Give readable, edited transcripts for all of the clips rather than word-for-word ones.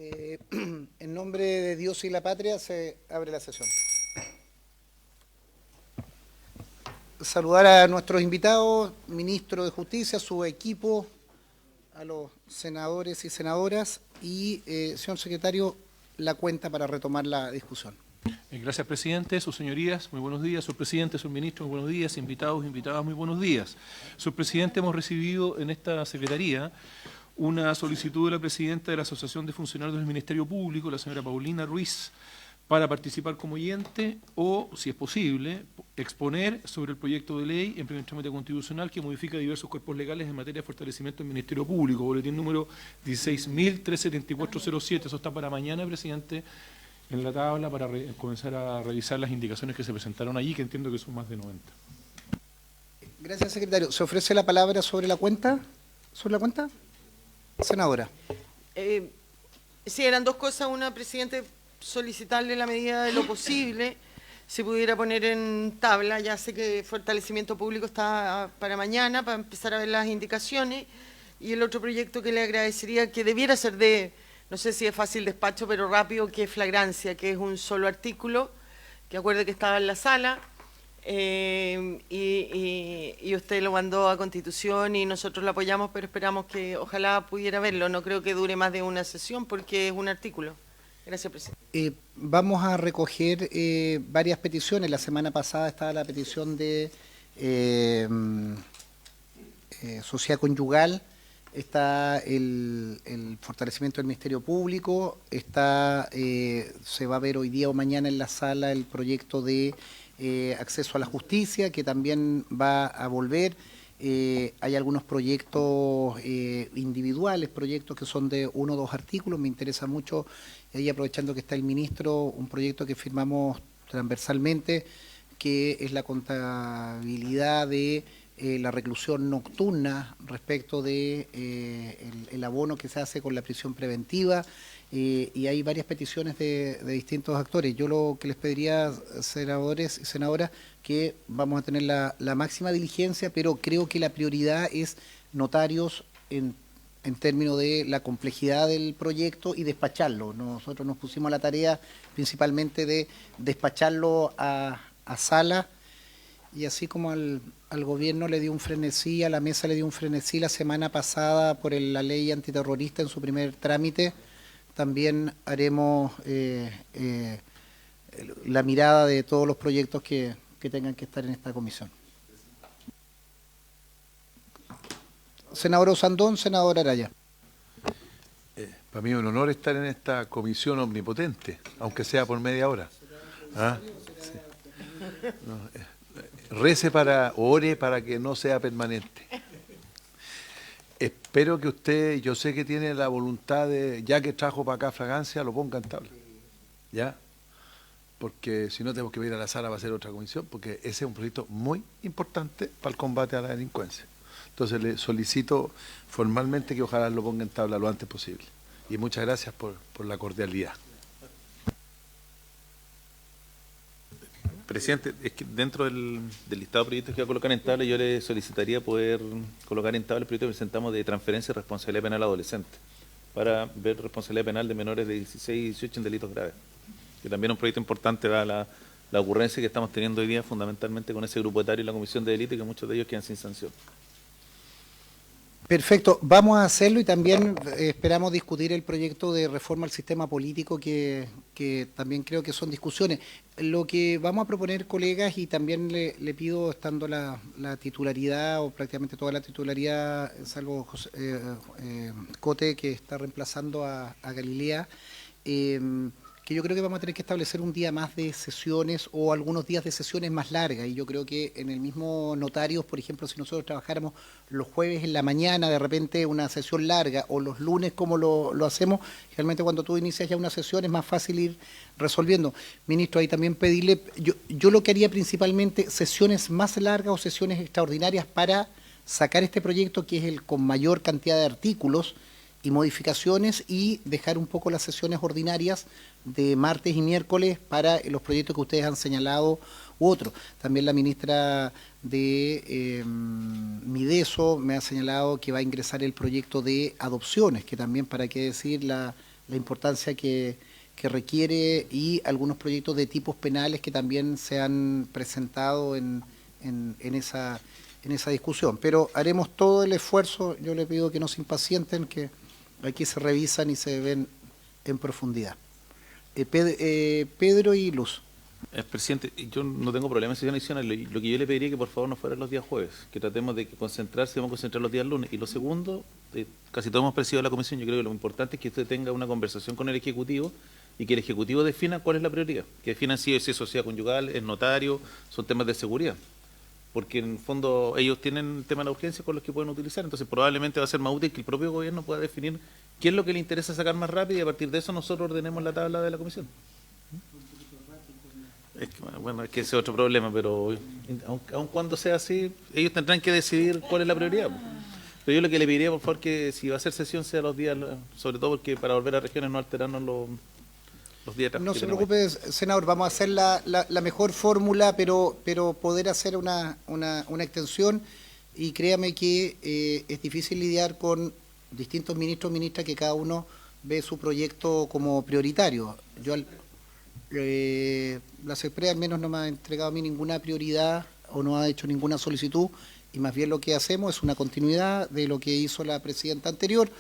En nombre de Dios y la patria se abre la sesión. Saludar a nuestros invitados, ministro de Justicia, su equipo, a los senadores y senadoras y, señor secretario, la cuenta para retomar la discusión. Gracias, presidente. Sus señorías, muy buenos días. Señor presidente, señor ministro, muy buenos días. Invitados, invitadas, muy buenos días. Señor presidente, hemos recibido en esta secretaría una solicitud de la presidenta de la Asociación de Funcionarios del Ministerio Público, la señora Paulina Ruiz, para participar como oyente o, si es posible, exponer sobre el proyecto de ley en primer trámite constitucional que modifica diversos cuerpos legales en materia de fortalecimiento del Ministerio Público, boletín número 16.37407. Eso está para mañana, presidente, en la tabla para comenzar a revisar las indicaciones que se presentaron allí, que entiendo que son más de 90. Gracias, secretario. ¿Se ofrece la palabra sobre la cuenta? ¿Sobre la cuenta? Senadora. Sí, eran dos cosas. Una, presidente, solicitarle la medida de lo posible, si pudiera poner en tabla, ya sé que fortalecimiento público está para mañana, para empezar a ver las indicaciones, y el otro proyecto que le agradecería, que debiera ser de, no sé si es fácil despacho, pero rápido, que es flagrancia, que es un solo artículo, que acuerde que estaba en la sala, y usted lo mandó a Constitución y nosotros lo apoyamos, pero esperamos que ojalá pudiera verlo. No creo que dure más de una sesión porque es un artículo. Gracias, presidente. Vamos a recoger varias peticiones. La semana pasada estaba la petición de sociedad conyugal, está el fortalecimiento del Ministerio Público, está se va a ver hoy día o mañana en la sala el proyecto de acceso a la justicia, que también va a volver. Hay algunos proyectos individuales, proyectos que son de 1 o 2 artículos. Me interesa mucho, y aprovechando que está el ministro, un proyecto que firmamos transversalmente, que es la contabilidad de la reclusión nocturna respecto de el abono que se hace con la prisión preventiva, y hay varias peticiones de distintos actores. Yo lo que les pediría, senadores y senadoras, que vamos a tener la máxima diligencia, pero creo que la prioridad es notarios en términos de la complejidad del proyecto y despacharlo. Nosotros nos pusimos a la tarea principalmente de despacharlo a sala, y así como al gobierno le dio un frenesí, a la mesa le dio un frenesí la semana pasada por la ley antiterrorista en su primer trámite, también haremos la mirada de todos los proyectos que tengan que estar en esta comisión. Senador Osandón, senador Araya. Para mí es un honor estar en esta comisión omnipotente, aunque sea por media hora. ¿Ah? Sí. No, ore para que no sea permanente. Espero que usted, yo sé que tiene la voluntad de, ya que trajo para acá fragancia, lo ponga en tabla. ¿Ya? Porque si no tenemos que ir a la sala para hacer otra comisión, porque ese es un proyecto muy importante para el combate a la delincuencia. Entonces le solicito formalmente que ojalá lo ponga en tabla lo antes posible. Y muchas gracias por la cordialidad. Presidente, es que dentro del listado de proyectos que va a colocar en tabla, yo le solicitaría poder colocar en tabla el proyecto que presentamos de transferencia de responsabilidad penal adolescente, para ver responsabilidad penal de menores de 16 y 18 en delitos graves. Que también es un proyecto importante, da la ocurrencia que estamos teniendo hoy día, fundamentalmente con ese grupo etario y la comisión de delito, y que muchos de ellos quedan sin sanción. Perfecto, vamos a hacerlo, y también esperamos discutir el proyecto de reforma al sistema político, que también creo que son discusiones. Lo que vamos a proponer, colegas, y también le pido, estando la titularidad, o prácticamente toda la titularidad, salvo Cote, que está reemplazando a Galilea, que yo creo que vamos a tener que establecer un día más de sesiones o algunos días de sesiones más largas, y yo creo que en el mismo notarios, por ejemplo, si nosotros trabajáramos los jueves en la mañana, de repente una sesión larga, o los lunes como lo hacemos, generalmente cuando tú inicias ya una sesión es más fácil ir resolviendo. Ministro, ahí también pedirle, yo lo que haría principalmente, sesiones más largas o sesiones extraordinarias para sacar este proyecto, que es el con mayor cantidad de artículos y modificaciones, y dejar un poco las sesiones ordinarias de martes y miércoles para los proyectos que ustedes han señalado u otros. También la ministra de Mideso me ha señalado que va a ingresar el proyecto de adopciones, que también, para qué decir, la la importancia que requiere y algunos proyectos de tipos penales que también se han presentado en esa discusión. Pero haremos todo el esfuerzo, yo le pido que no se impacienten, que aquí se revisan y se ven en profundidad. Pedro y Luz. Presidente, yo no tengo problema en sesión adicional. Lo que yo le pediría es que por favor no fuera los días jueves, que tratemos de concentrarse, vamos a concentrar los días lunes. Y lo segundo, casi todos hemos presidido la comisión, yo creo que lo importante es que usted tenga una conversación con el Ejecutivo y que el Ejecutivo defina cuál es la prioridad, que definan si es sociedad conyugal, es notario, son temas de seguridad. Porque en el fondo ellos tienen temas de urgencia con los que pueden utilizar, entonces probablemente va a ser más útil que el propio gobierno pueda definir qué es lo que le interesa sacar más rápido y a partir de eso nosotros ordenemos la tabla de la comisión. Bueno, es que ese es otro problema, pero aun cuando sea así, ellos tendrán que decidir cuál es la prioridad. Pero yo lo que le pediría, por favor, que si va a ser sesión sea los días, sobre todo porque para volver a regiones no alterarnos los días de trabajo. No se preocupe, senador, vamos a hacer la mejor fórmula, pero poder hacer una extensión, y créame que es difícil lidiar con distintos ministros o ministras que cada uno ve su proyecto como prioritario. La Secretaría al menos no me ha entregado a mí ninguna prioridad o no ha hecho ninguna solicitud, y más bien lo que hacemos es una continuidad de lo que hizo la presidenta anterior.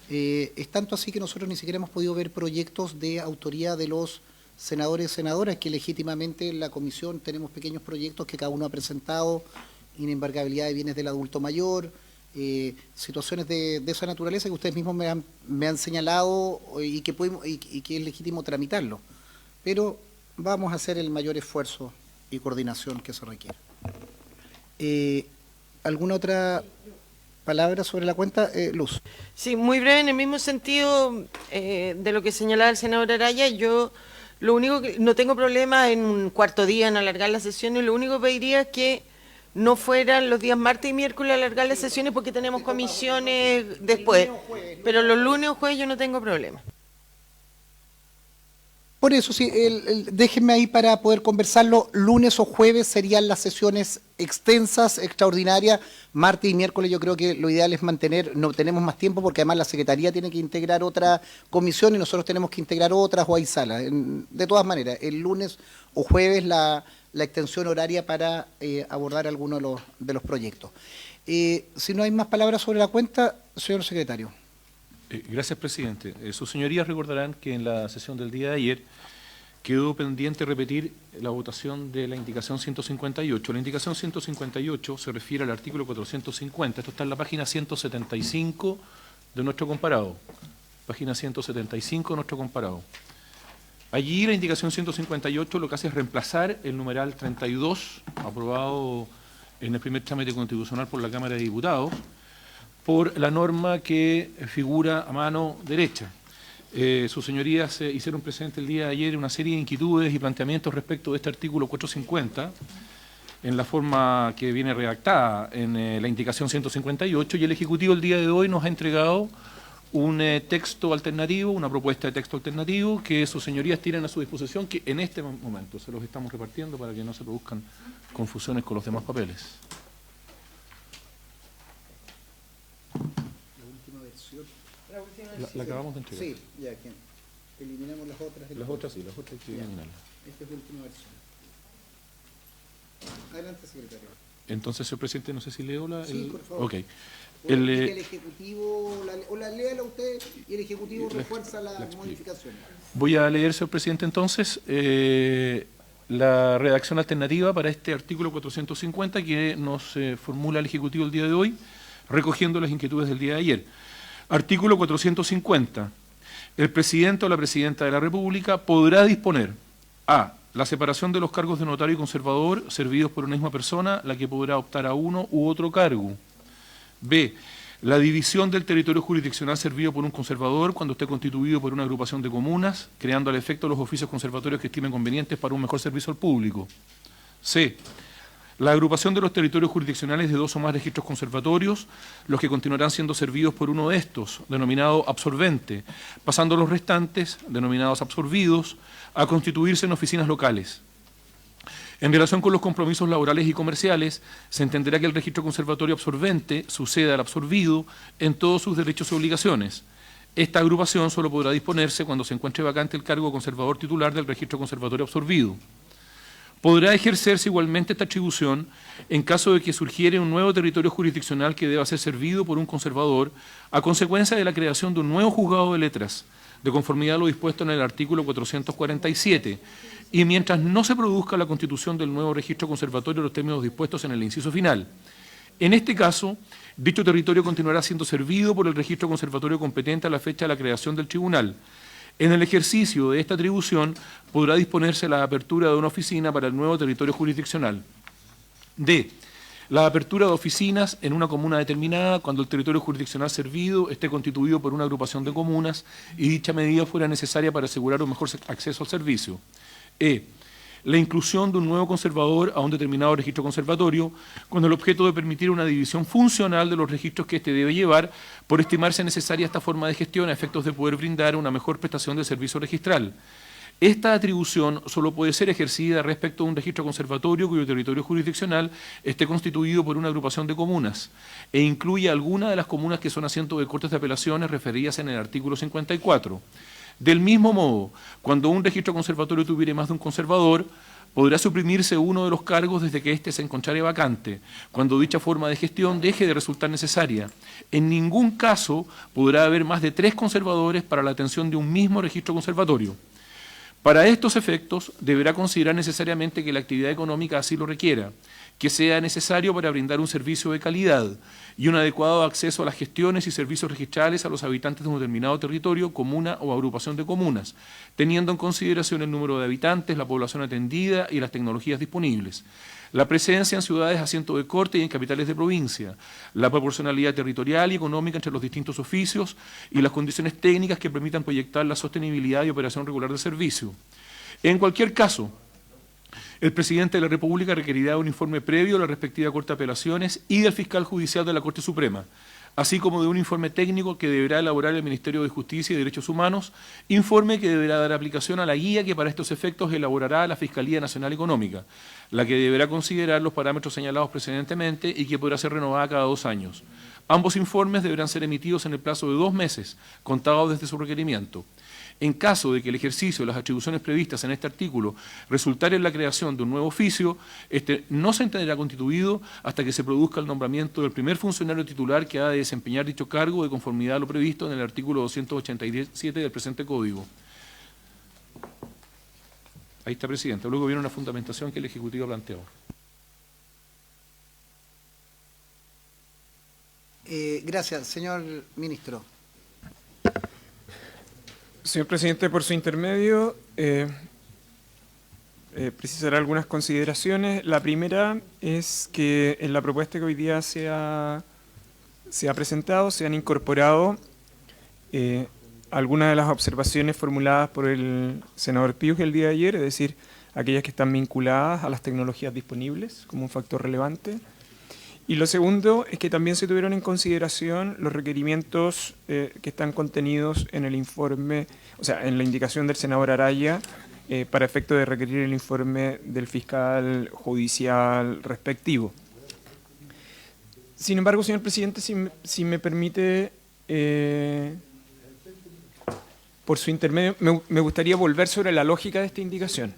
Es tanto así que nosotros ni siquiera hemos podido ver proyectos de autoría de los senadores y senadoras, que legítimamente en la comisión tenemos pequeños proyectos que cada uno ha presentado, inembargabilidad de bienes del adulto mayor, situaciones de esa naturaleza que ustedes mismos me han señalado y que es legítimo tramitarlo. Pero vamos a hacer el mayor esfuerzo y coordinación que se requiere. ¿Alguna otra palabra sobre la cuenta? Luz. Sí, muy breve, en el mismo sentido de lo que señalaba el senador Araya. Yo lo único que no tengo problema en un cuarto día en alargar las sesiones, lo único que pediría es que no fueran los días martes y miércoles alargar las sesiones porque tenemos comisiones después, pero los lunes o jueves yo no tengo problema. Por eso, sí, déjenme ahí para poder conversarlo. Lunes o jueves serían las sesiones extensas, extraordinarias. Martes y miércoles yo creo que lo ideal es mantener, no tenemos más tiempo porque además la Secretaría tiene que integrar otra comisión y nosotros tenemos que integrar otras o hay salas. De todas maneras, el lunes o jueves la extensión horaria para abordar alguno de los proyectos. Si no hay más palabras sobre la cuenta, señor secretario. Gracias, presidente. Sus señorías recordarán que en la sesión del día de ayer quedó pendiente repetir la votación de la indicación 158. La indicación 158 se refiere al artículo 450. Esto está en la página 175 de nuestro comparado. Página 175 de nuestro comparado. Allí la indicación 158 lo que hace es reemplazar el numeral 32, aprobado en el primer trámite constitucional por la Cámara de Diputados, por la norma que figura a mano derecha. Sus señorías hicieron presente el día de ayer una serie de inquietudes y planteamientos respecto de este artículo 450, en la forma que viene redactada en la indicación 158, y el Ejecutivo el día de hoy nos ha entregado un texto alternativo, una propuesta de texto alternativo que sus señorías tienen a su disposición, que en este momento se los estamos repartiendo para que no se produzcan confusiones con los demás papeles. La acabamos de entregar. Sí, ya, que eliminemos las otras. Las otras sí, las otras hay que eliminarlas. Esta es la última versión. Adelante, secretario. Entonces, señor presidente, no sé si leo la... Sí, por favor. Ok. El Ejecutivo, léala usted y el Ejecutivo refuerza las modificaciones. Voy a leer, señor presidente, entonces, la redacción alternativa para este artículo 450 que nos formula el Ejecutivo el día de hoy, recogiendo las inquietudes del día de ayer. Artículo 450. El presidente o la presidenta de la República podrá disponer a la separación de los cargos de notario y conservador servidos por una misma persona, la que podrá optar a uno u otro cargo. B. La división del territorio jurisdiccional servido por un conservador cuando esté constituido por una agrupación de comunas, creando al efecto los oficios conservatorios que estimen convenientes para un mejor servicio al público. C. La agrupación de los territorios jurisdiccionales de 2 o más registros conservatorios, los que continuarán siendo servidos por uno de estos, denominado absorbente, pasando los restantes, denominados absorbidos, a constituirse en oficinas locales. En relación con los compromisos laborales y comerciales, se entenderá que el registro conservatorio absorbente suceda al absorbido en todos sus derechos y obligaciones. Esta agrupación solo podrá disponerse cuando se encuentre vacante el cargo de conservador titular del registro conservatorio absorbido. Podrá ejercerse igualmente esta atribución en caso de que surgiere un nuevo territorio jurisdiccional que deba ser servido por un conservador a consecuencia de la creación de un nuevo juzgado de letras, de conformidad a lo dispuesto en el artículo 447, y mientras no se produzca la constitución del nuevo registro conservatorio en los términos dispuestos en el inciso final. En este caso, dicho territorio continuará siendo servido por el registro conservatorio competente a la fecha de la creación del tribunal. En el ejercicio de esta atribución podrá disponerse la apertura de una oficina para el nuevo territorio jurisdiccional. D. La apertura de oficinas en una comuna determinada cuando el territorio jurisdiccional servido esté constituido por una agrupación de comunas y dicha medida fuera necesaria para asegurar un mejor acceso al servicio. E. La inclusión de un nuevo conservador a un determinado registro conservatorio con el objeto de permitir una división funcional de los registros que éste debe llevar por estimarse necesaria esta forma de gestión a efectos de poder brindar una mejor prestación de servicio registral. Esta atribución solo puede ser ejercida respecto a un registro conservatorio cuyo territorio jurisdiccional esté constituido por una agrupación de comunas e incluya alguna de las comunas que son asiento de cortes de apelaciones referidas en el artículo 54. Del mismo modo, cuando un registro conservatorio tuviere más de un conservador, podrá suprimirse uno de los cargos desde que éste se encontrare vacante, cuando dicha forma de gestión deje de resultar necesaria. En ningún caso podrá haber más de 3 conservadores para la atención de un mismo registro conservatorio. Para estos efectos, deberá considerar necesariamente que la actividad económica así lo requiera, que sea necesario para brindar un servicio de calidad y un adecuado acceso a las gestiones y servicios registrales a los habitantes de un determinado territorio, comuna o agrupación de comunas, teniendo en consideración el número de habitantes, la población atendida y las tecnologías disponibles. La presencia en ciudades asiento de corte y en capitales de provincia, la proporcionalidad territorial y económica entre los distintos oficios y las condiciones técnicas que permitan proyectar la sostenibilidad y operación regular del servicio. En cualquier caso, el presidente de la República requerirá un informe previo de la respectiva Corte de Apelaciones y del fiscal judicial de la Corte Suprema, así como de un informe técnico que deberá elaborar el Ministerio de Justicia y Derechos Humanos, informe que deberá dar aplicación a la guía que para estos efectos elaborará la Fiscalía Nacional Económica, la que deberá considerar los parámetros señalados precedentemente y que podrá ser renovada cada 2 años. Ambos informes deberán ser emitidos en el plazo de 2 meses, contados desde su requerimiento. En caso de que el ejercicio de las atribuciones previstas en este artículo resultare en la creación de un nuevo oficio, este no se entenderá constituido hasta que se produzca el nombramiento del primer funcionario titular que ha de desempeñar dicho cargo de conformidad a lo previsto en el artículo 287 del presente Código. Ahí está, presidente. Luego viene una fundamentación que el Ejecutivo ha planteado. Gracias, señor ministro. Señor presidente, por su intermedio, precisaré algunas consideraciones. La primera es que en la propuesta que hoy día se ha presentado se han incorporado algunas de las observaciones formuladas por el senador Pius el día de ayer, es decir, aquellas que están vinculadas a las tecnologías disponibles como un factor relevante. Y lo segundo es que también se tuvieron en consideración los requerimientos que están contenidos en el informe, o sea, en la indicación del senador Araya, para efecto de requerir el informe del fiscal judicial respectivo. Sin embargo, señor presidente, si me permite, por su intermedio, me gustaría volver sobre la lógica de esta indicación.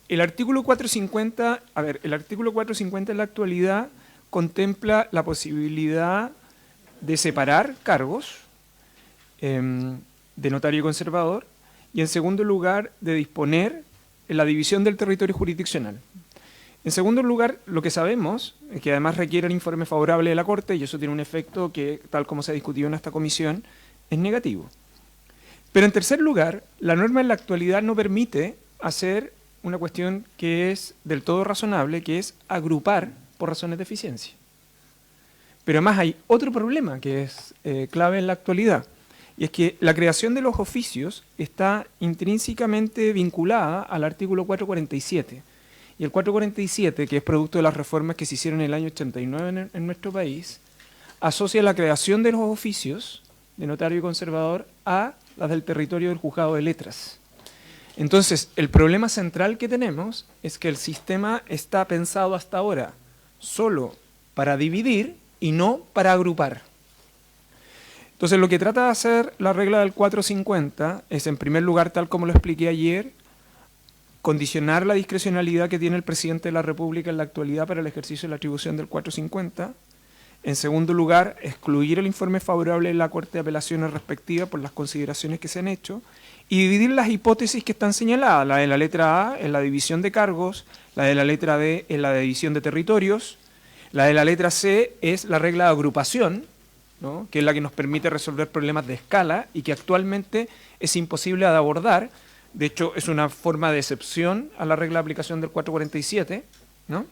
El artículo 450, el artículo 450 en la actualidad contempla la posibilidad de separar cargos de notario y conservador y, en segundo lugar, de disponer en la división del territorio jurisdiccional. En segundo lugar, lo que sabemos es que además requiere el informe favorable de la Corte y eso tiene un efecto que, tal como se ha discutido en esta comisión, es negativo. Pero en tercer lugar, la norma en la actualidad no permite hacer una cuestión que es del todo razonable, que es agrupar por razones de eficiencia. Pero además hay otro problema que es clave en la actualidad, y es que la creación de los oficios está intrínsecamente vinculada al artículo 447. Y el 447, que es producto de las reformas que se hicieron en el año 89 en nuestro país, asocia la creación de los oficios de notario y conservador a las del territorio del juzgado de letras. Entonces, el problema central que tenemos es que el sistema está pensado hasta ahora solo para dividir y no para agrupar. Entonces, lo que trata de hacer la regla del 450 es, en primer lugar, tal como lo expliqué ayer, condicionar la discrecionalidad que tiene el presidente de la República en la actualidad para el ejercicio de la atribución del 450. En segundo lugar, excluir el informe favorable de la Corte de Apelaciones respectiva por las consideraciones que se han hecho y dividir las hipótesis que están señaladas, la de la letra A en la división de cargos, la de la letra B en la división de territorios, la de la letra C es la regla de agrupación, ¿no?, que es la que nos permite resolver problemas de escala y que actualmente es imposible de abordar. De hecho, es una forma de excepción a la regla de aplicación del 447, ¿no?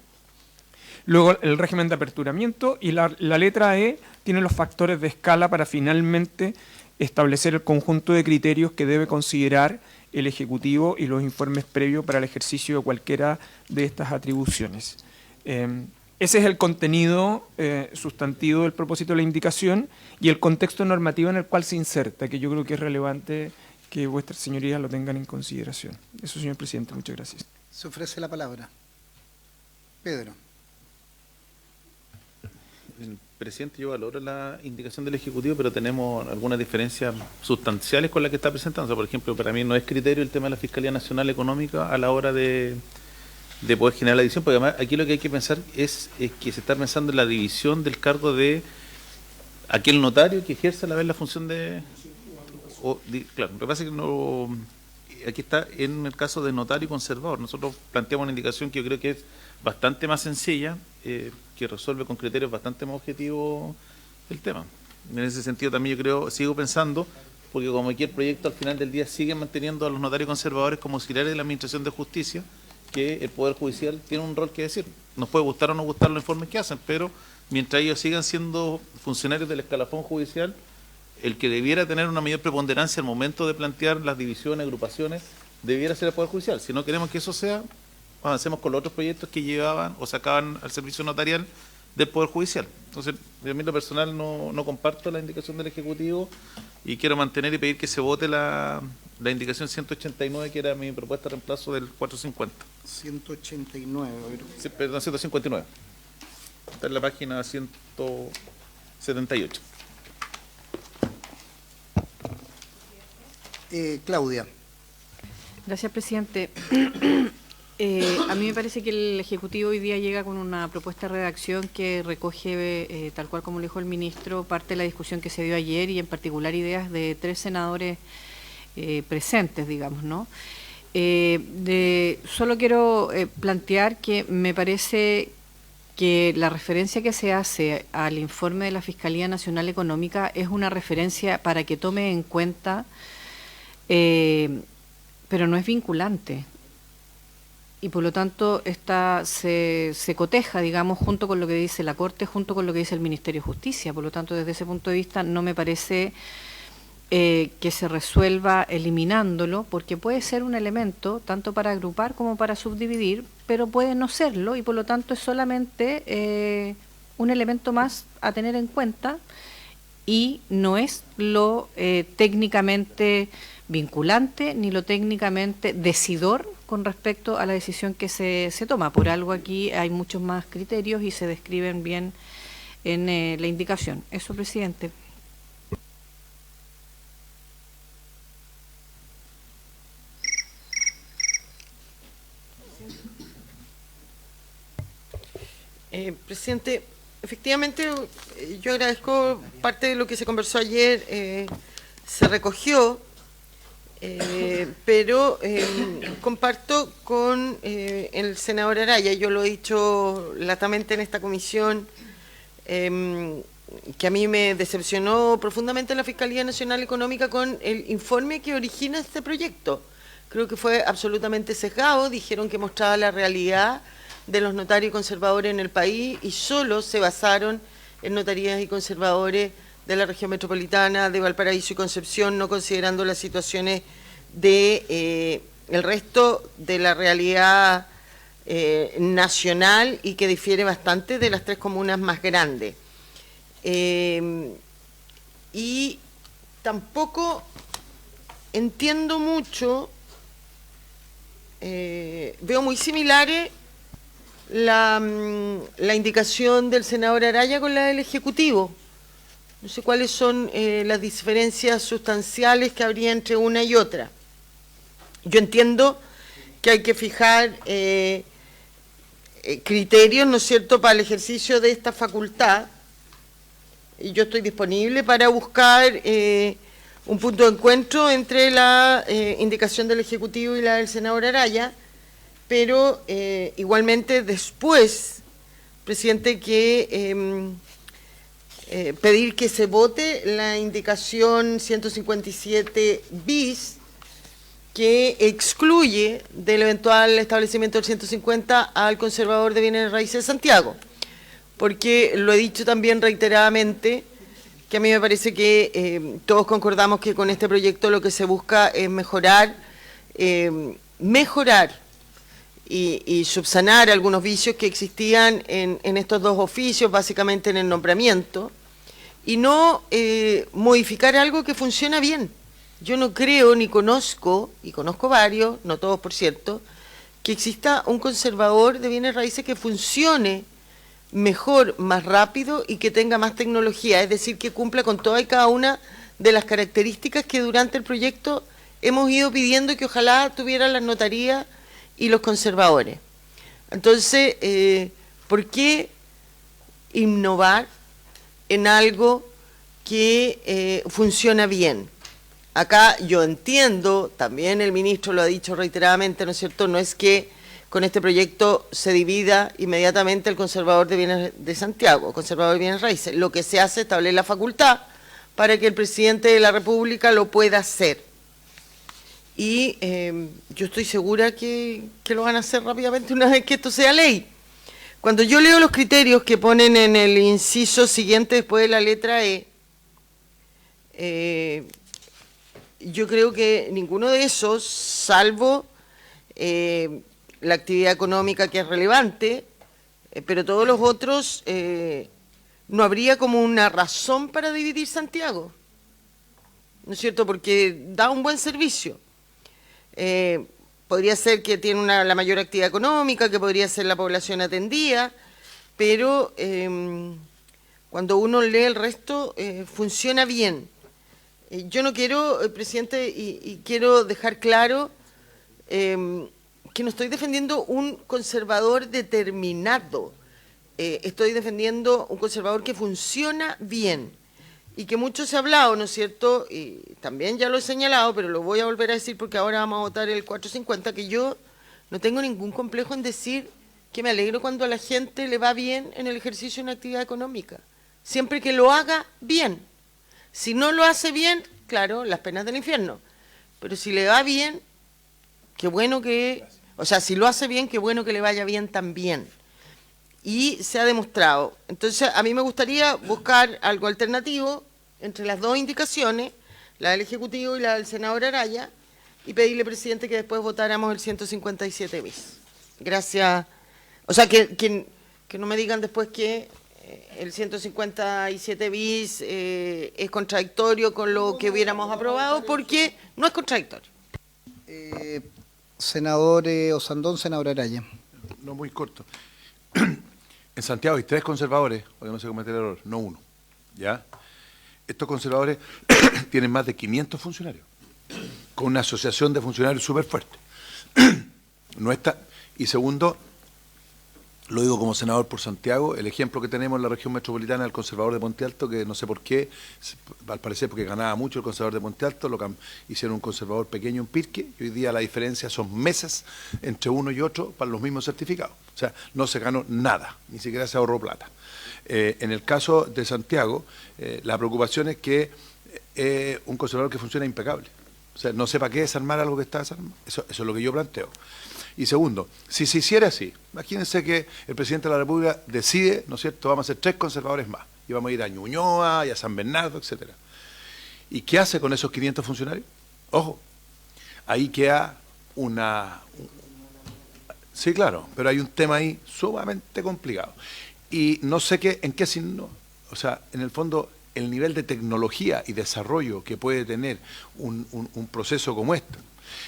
Luego el régimen de aperturamiento y la letra E tiene los factores de escala para finalmente establecer el conjunto de criterios que debe considerar el Ejecutivo y los informes previos para el ejercicio de cualquiera de estas atribuciones. Ese es el contenido sustantivo del propósito de la indicación y el contexto normativo en el cual se inserta, que yo creo que es relevante que vuestras señorías lo tengan en consideración. Eso, señor presidente, muchas gracias. Se ofrece la palabra. Pedro. Presidente, yo valoro la indicación del Ejecutivo, pero tenemos algunas diferencias sustanciales con la que está presentando. O sea, por ejemplo, para mí no es criterio el tema de la Fiscalía Nacional Económica a la hora de poder generar la división, porque además aquí lo que hay que pensar es que se está pensando en la división del cargo de aquel notario que ejerce a la vez la función de... claro, lo que pasa es que no, aquí está en el caso de notario y conservador. Nosotros planteamos una indicación que yo creo que es bastante más sencilla, que resuelve con criterios bastante más objetivos el tema. En ese sentido también yo creo, sigo pensando, porque como aquí el proyecto al final del día sigue manteniendo a los notarios conservadores como auxiliares de la Administración de Justicia, que el Poder Judicial tiene un rol que decir. Nos puede gustar o no gustar los informes que hacen, pero mientras ellos sigan siendo funcionarios del escalafón judicial, el que debiera tener una mayor preponderancia al momento de plantear las divisiones, agrupaciones, debiera ser el Poder Judicial. Si no queremos que eso sea, avancemos con los otros proyectos que llevaban o sacaban al servicio notarial del Poder Judicial. Entonces, yo a mí en lo personal no comparto la indicación del Ejecutivo y quiero mantener y pedir que se vote la indicación 189, que era mi propuesta de reemplazo del 450. 189. Sí, perdón, 159. Está en la página 178. Claudia. Gracias, presidente. A mí me parece que el Ejecutivo hoy día llega con una propuesta de redacción que recoge, tal cual como lo dijo el ministro, parte de la discusión que se dio ayer y en particular ideas de 3 senadores presentes, digamos, ¿no? Solo quiero plantear que me parece que la referencia que se hace al informe de la Fiscalía Nacional Económica es una referencia para que tome en cuenta, pero no es vinculante. Y por lo tanto se coteja, digamos, junto con lo que dice la Corte, junto con lo que dice el Ministerio de Justicia. Por lo tanto, desde ese punto de vista no me parece que se resuelva eliminándolo, porque puede ser un elemento tanto para agrupar como para subdividir, pero puede no serlo y por lo tanto es solamente un elemento más a tener en cuenta y no es lo técnicamente vinculante ni lo técnicamente decidor con respecto a la decisión que se toma. Por algo aquí hay muchos más criterios y se describen bien en la indicación. Eso, presidente. Presidente, efectivamente yo agradezco parte de lo que se conversó ayer, se recogió, pero comparto con el senador Araya, yo lo he dicho latamente en esta comisión, que a mí me decepcionó profundamente la Fiscalía Nacional Económica con el informe que origina este proyecto. Creo que fue absolutamente sesgado, dijeron que mostraba la realidad de los notarios y conservadores en el país y solo se basaron en notarías y conservadores de la región metropolitana, de Valparaíso y Concepción, no considerando las situaciones de el resto de la realidad nacional y que difiere bastante de las 3 comunas más grandes. Y tampoco entiendo mucho, veo muy similares la indicación del senador Araya con la del Ejecutivo. No sé cuáles son las diferencias sustanciales que habría entre una y otra. Yo entiendo que hay que fijar criterios, ¿no es cierto?, para el ejercicio de esta facultad, y yo estoy disponible para buscar un punto de encuentro entre la indicación del Ejecutivo y la del senador Araya, pero igualmente después, presidente, que pedir que se vote la indicación 157 bis, que excluye del eventual establecimiento del 150 al conservador de bienes raíces de Santiago, porque lo he dicho también reiteradamente, que a mí me parece que todos concordamos que con este proyecto lo que se busca es mejorar y subsanar algunos vicios que existían en estos dos oficios, básicamente en el nombramiento, y no modificar algo que funciona bien. Yo no creo ni conozco, y conozco varios, no todos por cierto, que exista un conservador de bienes raíces que funcione mejor, más rápido y que tenga más tecnología, es decir, que cumpla con toda y cada una de las características que durante el proyecto hemos ido pidiendo que ojalá tuvieran las notarías y los conservadores. Entonces, ¿por qué innovar en algo que funciona bien? Acá yo entiendo, también el ministro lo ha dicho reiteradamente, ¿no es cierto?, no es que con este proyecto se divida inmediatamente el conservador de bienes de Santiago, conservador de bienes raíces. Lo que se hace es establecer la facultad para que el presidente de la República lo pueda hacer. Y yo estoy segura que lo van a hacer rápidamente una vez que esto sea ley. Cuando yo leo los criterios que ponen en el inciso siguiente después de la letra E, yo creo que ninguno de esos, salvo la actividad económica que es relevante, pero todos los otros, no habría como una razón para dividir Santiago, ¿no es cierto?, porque da un buen servicio. Podría ser que tiene la mayor actividad económica, que podría ser la población atendida, pero cuando uno lee el resto, funciona bien. Yo no quiero, presidente, y quiero dejar claro que no estoy defendiendo un conservador determinado, estoy defendiendo un conservador que funciona bien y que mucho se ha hablado, ¿no es cierto?, y también ya lo he señalado, pero lo voy a volver a decir porque ahora vamos a votar el 450, que yo no tengo ningún complejo en decir que me alegro cuando a la gente le va bien en el ejercicio de una actividad económica, siempre que lo haga bien. Si no lo hace bien, claro, las penas del infierno, pero si le va bien, qué bueno que, o sea, si lo hace bien, qué bueno que le vaya bien también. Y se ha demostrado. Entonces, a mí me gustaría buscar algo alternativo entre las dos indicaciones, la del Ejecutivo y la del senador Araya, y pedirle, presidente, que después votáramos el 157 bis. Gracias. O sea, que no me digan después que el 157 bis es contradictorio con lo que hubiéramos aprobado, porque no es contradictorio. Senador Osandón, senador Araya. No, muy corto. En Santiago hay 3 conservadores, para que no se cometa el error, no uno. ¿Ya? Estos conservadores tienen más de 500 funcionarios, con una asociación de funcionarios súper fuerte. No está. Y segundo, lo digo como senador por Santiago, el ejemplo que tenemos en la región metropolitana del conservador de Puente Alto, que no sé por qué, al parecer porque ganaba mucho el conservador de Puente Alto, hicieron un conservador pequeño en Pirque, y hoy día la diferencia son meses entre uno y otro para los mismos certificados. O sea, no se ganó nada, ni siquiera se ahorró plata. En el caso de Santiago, la preocupación es que un conservador que funciona impecable. O sea, no sé para qué desarmar algo que está desarmado. Eso es lo que yo planteo. Y segundo, si se hiciera así, imagínense que el presidente de la República decide, ¿no es cierto?, vamos a hacer 3 conservadores más, y vamos a ir a Ñuñoa, y a San Bernardo, etcétera. ¿Y qué hace con esos 500 funcionarios? Ojo, ahí queda sí, claro, pero hay un tema ahí sumamente complicado. Y no sé en qué signo, o sea, en el fondo, el nivel de tecnología y desarrollo que puede tener un proceso como este.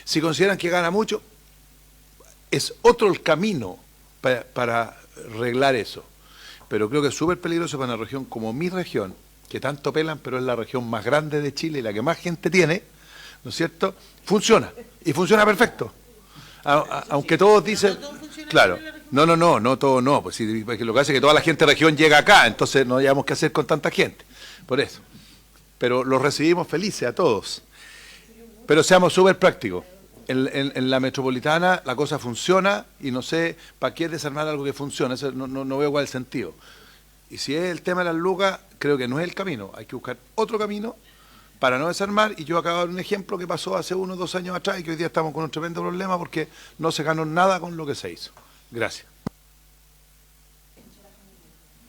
Si consideran que gana mucho, es otro el camino para arreglar eso. Pero creo que es súper peligroso para una región como mi región, que tanto pelan, pero es la región más grande de Chile y la que más gente tiene, ¿no es cierto?, funciona, y funciona perfecto. Aunque todos dicen, claro, no todo no, pues sí, porque lo que hace es que toda la gente de región llega acá, entonces no hayamos que hacer con tanta gente, por eso. Pero los recibimos felices a todos. Pero seamos súper prácticos. En la metropolitana la cosa funciona y no sé para qué desarmar algo que funciona, eso no veo cuál es el sentido. Y si es el tema de las lucas, creo que no es el camino, hay que buscar otro camino para no desarmar, y yo acabo de dar un ejemplo que pasó hace 1 o 2 años atrás y que hoy día estamos con un tremendo problema porque no se ganó nada con lo que se hizo. Gracias.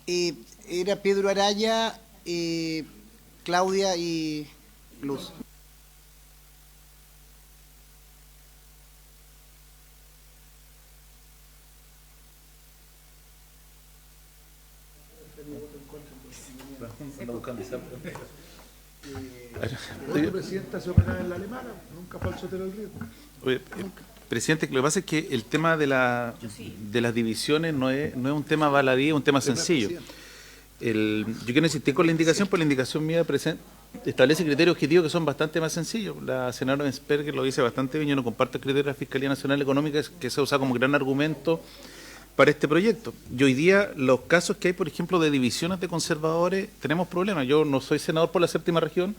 Era Pedro Araya, Claudia y Luz. Presidenta se opera en la alemana, nunca fue al Sotero del Río. Oye, presidente, lo que pasa es que el tema de las divisiones no es un tema baladí, es un tema sencillo. Yo quiero insistir con la indicación, por la indicación mía establece criterios objetivos que son bastante más sencillos. La senadora Ensperger lo dice bastante bien, yo no comparto el criterio de la Fiscalía Nacional Económica que se usa como gran argumento para este proyecto. Y hoy día los casos que hay, por ejemplo, de divisiones de conservadores, tenemos problemas. Yo no soy senador por la 7ª región,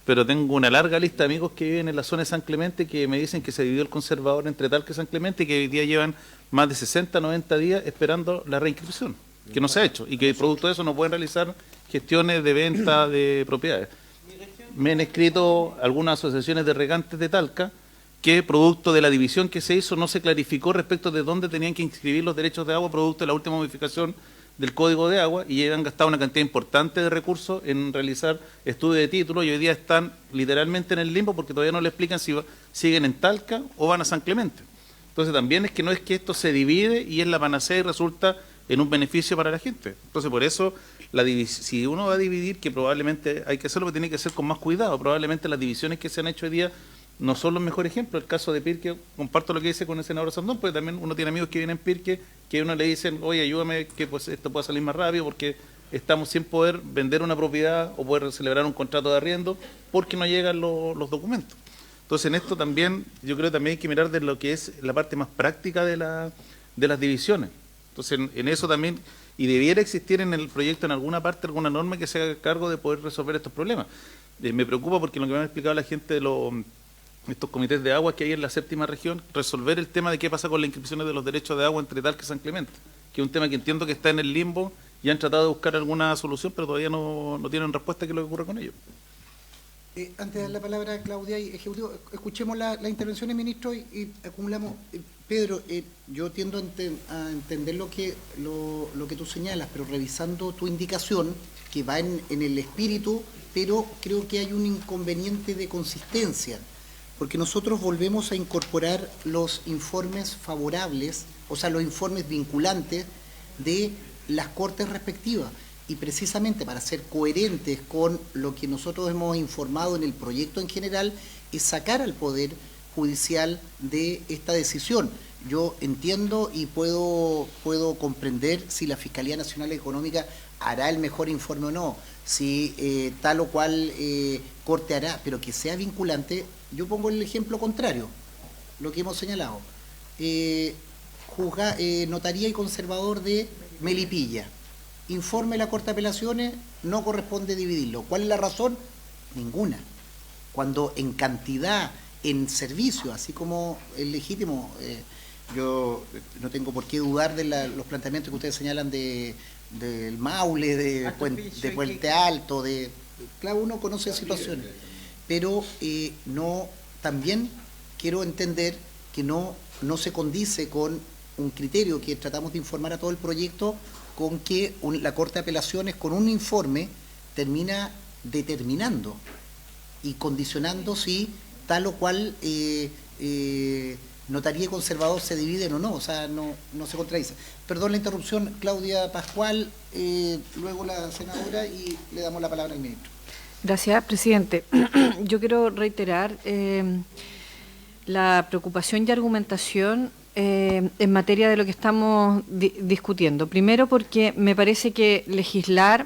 pero tengo una larga lista de amigos que viven en la zona de San Clemente que me dicen que se dividió el conservador entre Talca y San Clemente y que hoy día llevan más de 60, 90 días esperando la reinscripción, que no se ha hecho, y que producto de eso no pueden realizar gestiones de venta de propiedades. Me han escrito algunas asociaciones de regantes de Talca que producto de la división que se hizo no se clarificó respecto de dónde tenían que inscribir los derechos de agua producto de la última modificación del Código de Agua, y han gastado una cantidad importante de recursos en realizar estudios de título, y hoy día están literalmente en el limbo porque todavía no le explican si siguen en Talca o van a San Clemente. Entonces también es que no es que esto se divide y es la panacea y resulta en un beneficio para la gente. Entonces por eso, si uno va a dividir, que probablemente hay que hacerlo, pero tiene que ser con más cuidado. Probablemente las divisiones que se han hecho hoy día no son los mejores ejemplos. El caso de Pirque, comparto lo que dice con el senador Sandón, porque también uno tiene amigos que vienen en Pirque, que uno le dicen, oye, ayúdame, que pues esto pueda salir más rápido, porque estamos sin poder vender una propiedad o poder celebrar un contrato de arriendo, porque no llegan los documentos. Entonces en esto también, yo creo que también hay que mirar de lo que es la parte más práctica de las divisiones. Entonces en eso también, y debiera existir en el proyecto en alguna parte alguna norma que se haga cargo de poder resolver estos problemas. Me preocupa porque lo que me ha explicado la gente de estos comités de agua que hay en la 7ª región, resolver el tema de qué pasa con las inscripciones de los derechos de agua entre Talca y San Clemente, que es un tema que entiendo que está en el limbo y han tratado de buscar alguna solución, pero todavía no tienen respuesta de qué es lo que ocurre con ellos. Antes de dar la palabra a Claudia y Ejecutivo, escuchemos la intervención del ministro y acumulamos. Pedro, yo tiendo a entender lo que tú señalas, pero revisando tu indicación, que va en el espíritu, pero creo que hay un inconveniente de consistencia, porque nosotros volvemos a incorporar los informes favorables, o sea, los informes vinculantes de las cortes respectivas. Y precisamente para ser coherentes con lo que nosotros hemos informado en el proyecto en general, es sacar al Poder Judicial de esta decisión. Yo entiendo y puedo comprender si la Fiscalía Nacional Económica hará el mejor informe o no, si tal o cual corte hará, pero que sea vinculante. Yo pongo el ejemplo contrario, lo que hemos señalado. Notaría y conservador de Melipilla. Informe de la Corte de Apelaciones, no corresponde dividirlo. ¿Cuál es la razón? Ninguna. Cuando en cantidad, en servicio, así como es legítimo, yo no tengo por qué dudar de los planteamientos que ustedes señalan del Maule, de Puente Alto, claro, uno conoce situaciones, pero también quiero entender que no se condice con un criterio que tratamos de informar a todo el proyecto, con que la Corte de Apelaciones con un informe termina determinando y condicionando si tal o cual notaría y conservador se dividen o no, o sea, no se contradice. Perdón la interrupción, Claudia Pascual, luego la senadora y le damos la palabra al ministro. Gracias, presidente. Yo quiero reiterar la preocupación y argumentación en materia de lo que estamos discutiendo. Primero porque me parece que legislar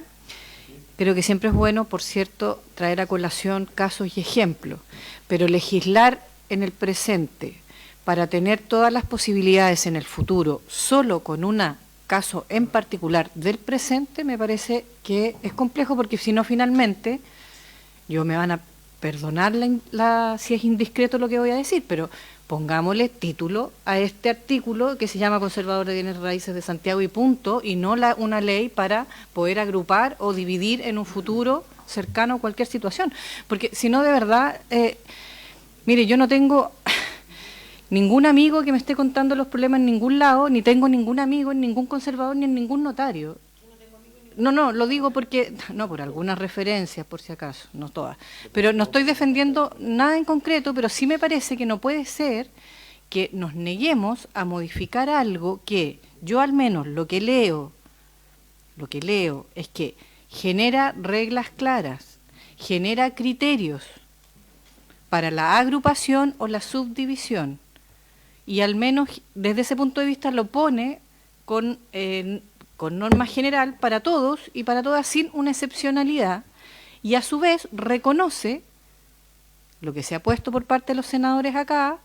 Creo que siempre es bueno, por cierto, traer a colación casos y ejemplos, pero legislar en el presente para tener todas las posibilidades en el futuro solo con un caso en particular del presente me parece que es complejo, porque si no, finalmente, me van a perdonar si es indiscreto lo que voy a decir, pero pongámosle título a este artículo que se llama Conservador de Bienes Raíces de Santiago y punto, y no una ley para poder agrupar o dividir en un futuro cercano cualquier situación. Porque si no, de verdad, mire, yo no tengo ningún amigo que me esté contando los problemas en ningún lado, ni tengo ningún amigo en ningún conservador ni en ningún notario. No, lo digo porque, por algunas referencias, por si acaso, no todas. Pero no estoy defendiendo nada en concreto, pero sí me parece que no puede ser que nos neguemos a modificar algo que yo al menos lo que leo es que genera reglas claras, genera criterios para la agrupación o la subdivisión, y al menos desde ese punto de vista lo pone con norma general para todos y para todas sin una excepcionalidad, y a su vez reconoce lo que se ha puesto por parte de los senadores acá,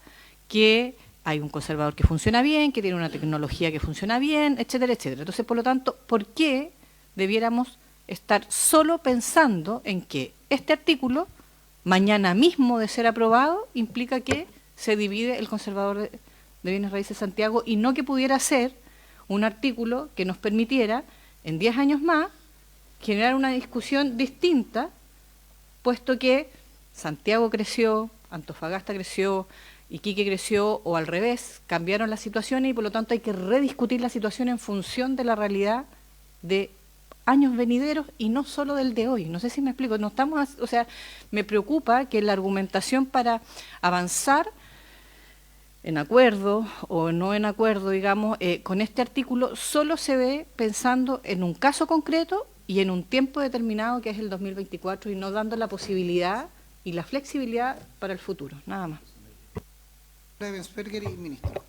que hay un conservador que funciona bien, que tiene una tecnología que funciona bien, etcétera, etcétera. Entonces, por lo tanto, ¿por qué debiéramos estar solo pensando en que este artículo, mañana mismo de ser aprobado, implica que se divide el conservador de Bienes Raíces de Santiago, y no que pudiera ser un artículo que nos permitiera, en 10 años más, generar una discusión distinta, puesto que Santiago creció, Antofagasta creció, Iquique creció, o al revés, cambiaron las situaciones, y por lo tanto hay que rediscutir la situación en función de la realidad de años venideros y no solo del de hoy. No sé si me explico. Me preocupa que la argumentación para avanzar en acuerdo o no en acuerdo, con este artículo solo se ve pensando en un caso concreto y en un tiempo determinado, que es el 2024, y no dando la posibilidad y la flexibilidad para el futuro, nada más. Ravensberger y ministro.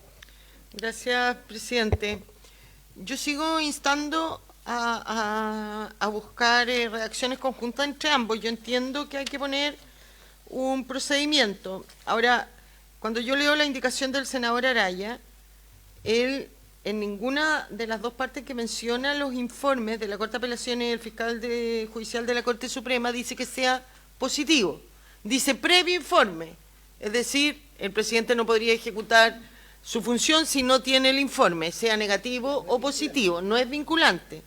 Gracias, presidente. Yo sigo instando a buscar reacciones conjuntas entre ambos. Yo entiendo que hay que poner un procedimiento. Ahora, cuando yo leo la indicación del senador Araya, él en ninguna de las dos partes que menciona los informes de la Corte de Apelaciones y el fiscal judicial de la Corte Suprema dice que sea positivo. Dice previo informe, es decir, el presidente no podría ejecutar su función si no tiene el informe, sea negativo o positivo, no es vinculante.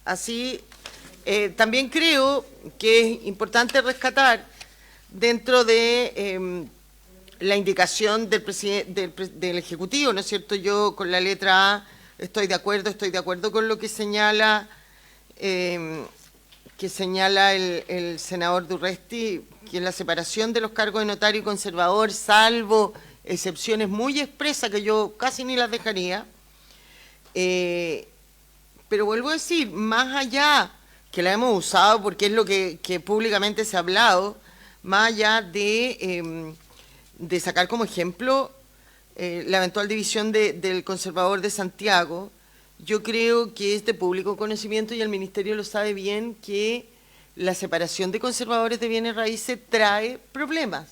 Así, también creo que es importante rescatar dentro de la indicación del Ejecutivo, ¿no es cierto? Yo con la letra A estoy de acuerdo con lo que señala el senador Durresti, que es la separación de los cargos de notario y conservador, salvo excepciones muy expresas que yo casi ni las dejaría. Pero vuelvo a decir, más allá, que la hemos usado porque es lo que públicamente se ha hablado, más allá de sacar como ejemplo la eventual división del conservador de Santiago, yo creo que es de público conocimiento, y el Ministerio lo sabe bien, que la separación de conservadores de bienes raíces trae problemas.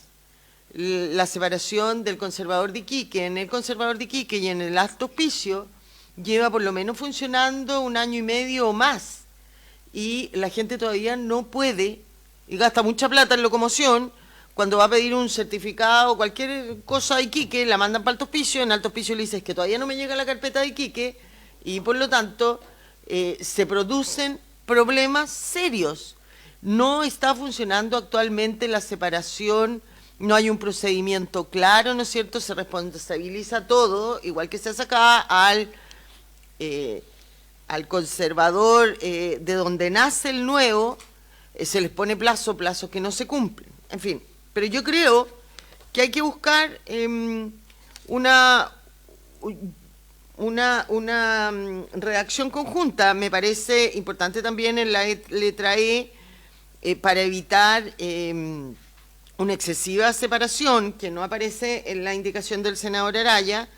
La separación del conservador de Iquique en el conservador de Iquique y en el Alto Hospicio lleva por lo menos funcionando 1 año y medio o más, y la gente todavía no puede, y gasta mucha plata en locomoción. Cuando va a pedir un certificado o cualquier cosa de Iquique, la mandan para Alto Hospicio, en Alto Hospicio le dices que todavía no me llega la carpeta de Iquique, y por lo tanto se producen problemas serios. No está funcionando actualmente la separación, no hay un procedimiento claro, ¿no es cierto? Se responsabiliza todo, igual que se hace acá, al conservador de donde nace el nuevo, se les pone plazos que no se cumplen. En fin, pero yo creo que hay que buscar una redacción conjunta. Me parece importante también en la letra E, para evitar una excesiva separación, que no aparece en la indicación del senador Araya,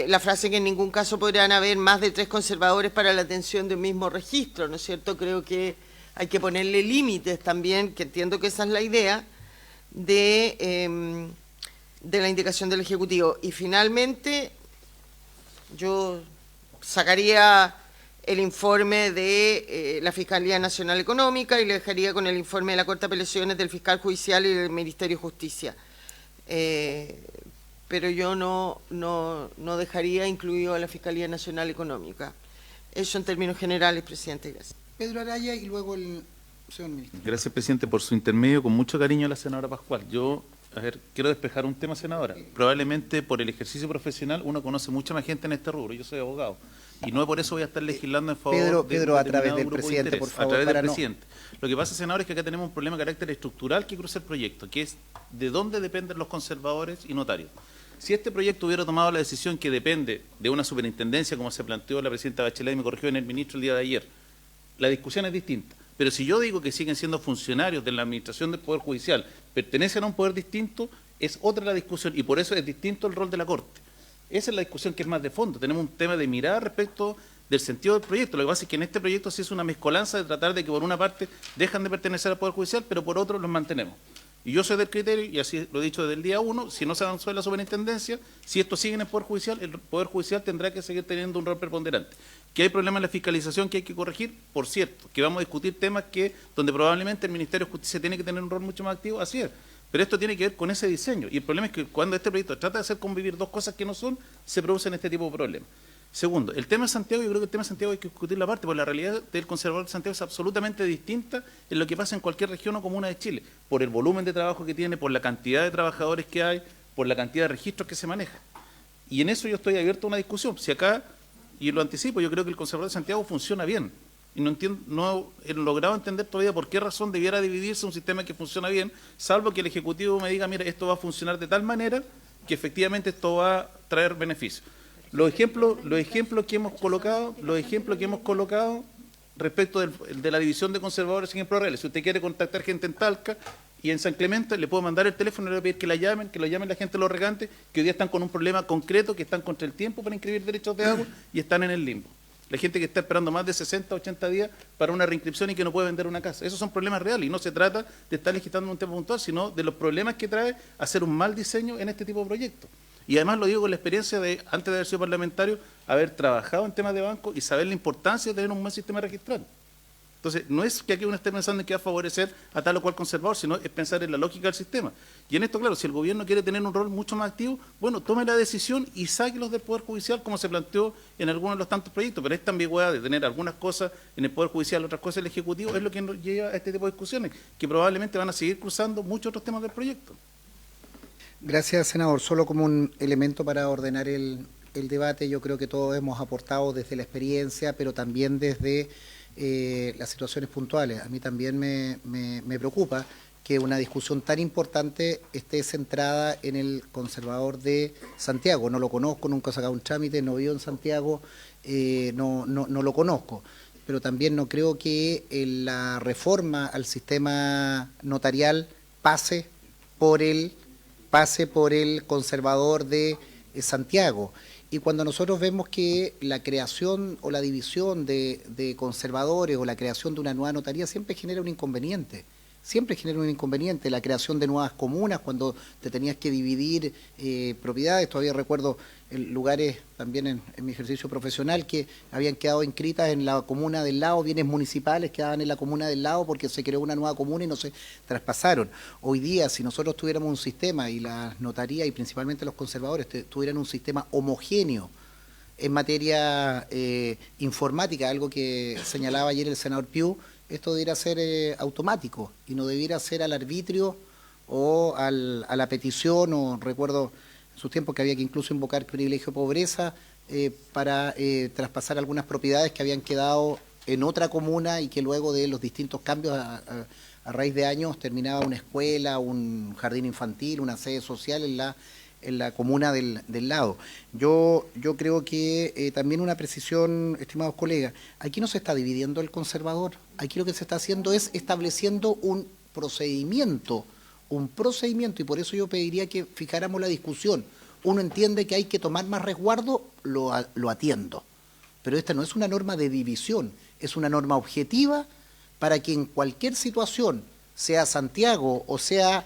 la frase que en ningún caso podrán haber más de 3 conservadores para la atención de un mismo registro, ¿no es cierto? Creo que hay que ponerle límites también, que entiendo que esa es la idea, de la indicación del Ejecutivo. Y finalmente, yo sacaría el informe de la Fiscalía Nacional Económica y le dejaría con el informe de la Corte de Apelaciones del Fiscal Judicial y del Ministerio de Justicia. Pero yo no dejaría incluido a la Fiscalía Nacional Económica. Eso en términos generales, presidente. Gracias. Pedro Araya y luego el señor ministro. Gracias, presidente, por su intermedio. Con mucho cariño a la senadora Pascual. Yo, quiero despejar un tema, senadora. Probablemente por el ejercicio profesional uno conoce mucha más gente en este rubro. Yo soy abogado. Y no por eso voy a estar legislando en favor Pedro, de a través del grupo de presidente, interés, por favor. a través del para presidente. Lo que pasa, senador, es que acá tenemos un problema de carácter estructural que cruza el proyecto, que es de dónde dependen los conservadores y notarios. Si este proyecto hubiera tomado la decisión que depende de una superintendencia, como se planteó la presidenta Bachelet y me corrigió en el ministro el día de ayer, la discusión es distinta. Pero si yo digo que siguen siendo funcionarios de la administración del Poder Judicial, pertenecen a un poder distinto, es otra la discusión y por eso es distinto el rol de la Corte. Esa es la discusión que es más de fondo. Tenemos un tema de mirada respecto del sentido del proyecto. Lo que pasa es que en este proyecto sí es una mezcolanza de tratar de que por una parte dejan de pertenecer al Poder Judicial, pero por otro los mantenemos. Y yo soy del criterio, y así lo he dicho desde el día 1, si no se avanzó en la superintendencia, si esto sigue en el Poder Judicial tendrá que seguir teniendo un rol preponderante. Que hay problemas en la fiscalización que hay que corregir, por cierto, que vamos a discutir temas donde probablemente el Ministerio de Justicia tiene que tener un rol mucho más activo, así es. Pero esto tiene que ver con ese diseño, y el problema es que cuando este proyecto trata de hacer convivir dos cosas que no son, se producen este tipo de problemas. Segundo, el tema de Santiago, yo creo que el tema de Santiago hay que discutirlo aparte, porque la realidad del conservador de Santiago es absolutamente distinta en lo que pasa en cualquier región o comuna de Chile, por el volumen de trabajo que tiene, por la cantidad de trabajadores que hay, por la cantidad de registros que se manejan. Y en eso yo estoy abierto a una discusión. Si acá, y lo anticipo, yo creo que el conservador de Santiago funciona bien. Y no he logrado entender todavía por qué razón debiera dividirse un sistema que funciona bien, salvo que el Ejecutivo me diga, mira, esto va a funcionar de tal manera que efectivamente esto va a traer beneficios. Los ejemplos que hemos colocado respecto de la división de conservadores, ejemplos reales. Si usted quiere contactar gente en Talca y en San Clemente, le puedo mandar el teléfono y le voy a pedir que lo llamen la gente de los regantes, que hoy día están con un problema concreto, que están contra el tiempo para inscribir derechos de agua y están en el limbo. La gente que está esperando más de 60, 80 días para una reinscripción y que no puede vender una casa. Esos son problemas reales y no se trata de estar legislando un tema puntual, sino de los problemas que trae hacer un mal diseño en este tipo de proyectos. Y además lo digo con la experiencia de, antes de haber sido parlamentario, haber trabajado en temas de banco y saber la importancia de tener un buen sistema registral. Entonces, no es que aquí uno esté pensando en que va a favorecer a tal o cual conservador, sino es pensar en la lógica del sistema. Y en esto, claro, si el gobierno quiere tener un rol mucho más activo, bueno, tome la decisión y sáquelos del Poder Judicial, como se planteó en algunos de los tantos proyectos. Pero esta ambigüedad de tener algunas cosas en el Poder Judicial, otras cosas en el Ejecutivo, es lo que nos lleva a este tipo de discusiones, que probablemente van a seguir cruzando muchos otros temas del proyecto. Gracias, senador. Solo como un elemento para ordenar el debate, yo creo que todos hemos aportado desde la experiencia, pero también desde las situaciones puntuales. A mí también me preocupa que una discusión tan importante esté centrada en el conservador de Santiago. No lo conozco, nunca he sacado un trámite, no vivo en Santiago, no lo conozco. Pero también no creo que la reforma al sistema notarial pase por el conservador de Santiago. Y cuando nosotros vemos que la creación o la división de conservadores o la creación de una nueva notaría siempre genera un inconveniente. Siempre genera un inconveniente la creación de nuevas comunas cuando te tenías que dividir propiedades. Todavía recuerdo lugares también en mi ejercicio profesional que habían quedado inscritas en la comuna del lado, bienes municipales quedaban en la comuna del lado porque se creó una nueva comuna y no se traspasaron. Hoy día, si nosotros tuviéramos un sistema y las notarías y principalmente los conservadores tuvieran un sistema homogéneo en materia informática, algo que señalaba ayer el senador Piu, esto debiera ser automático y no debiera ser al arbitrio o a la petición, o recuerdo en sus tiempos que había que incluso invocar privilegio de pobreza para traspasar algunas propiedades que habían quedado en otra comuna y que luego de los distintos cambios a raíz de años terminaba una escuela, un jardín infantil, una sede social en la comuna del lado. Yo creo que también una precisión, estimados colegas, aquí no se está dividiendo el conservador, aquí lo que se está haciendo es estableciendo un procedimiento, y por eso yo pediría que fijáramos la discusión. Uno entiende que hay que tomar más resguardo, lo atiendo, pero esta no es una norma de división, es una norma objetiva para que en cualquier situación, sea Santiago o sea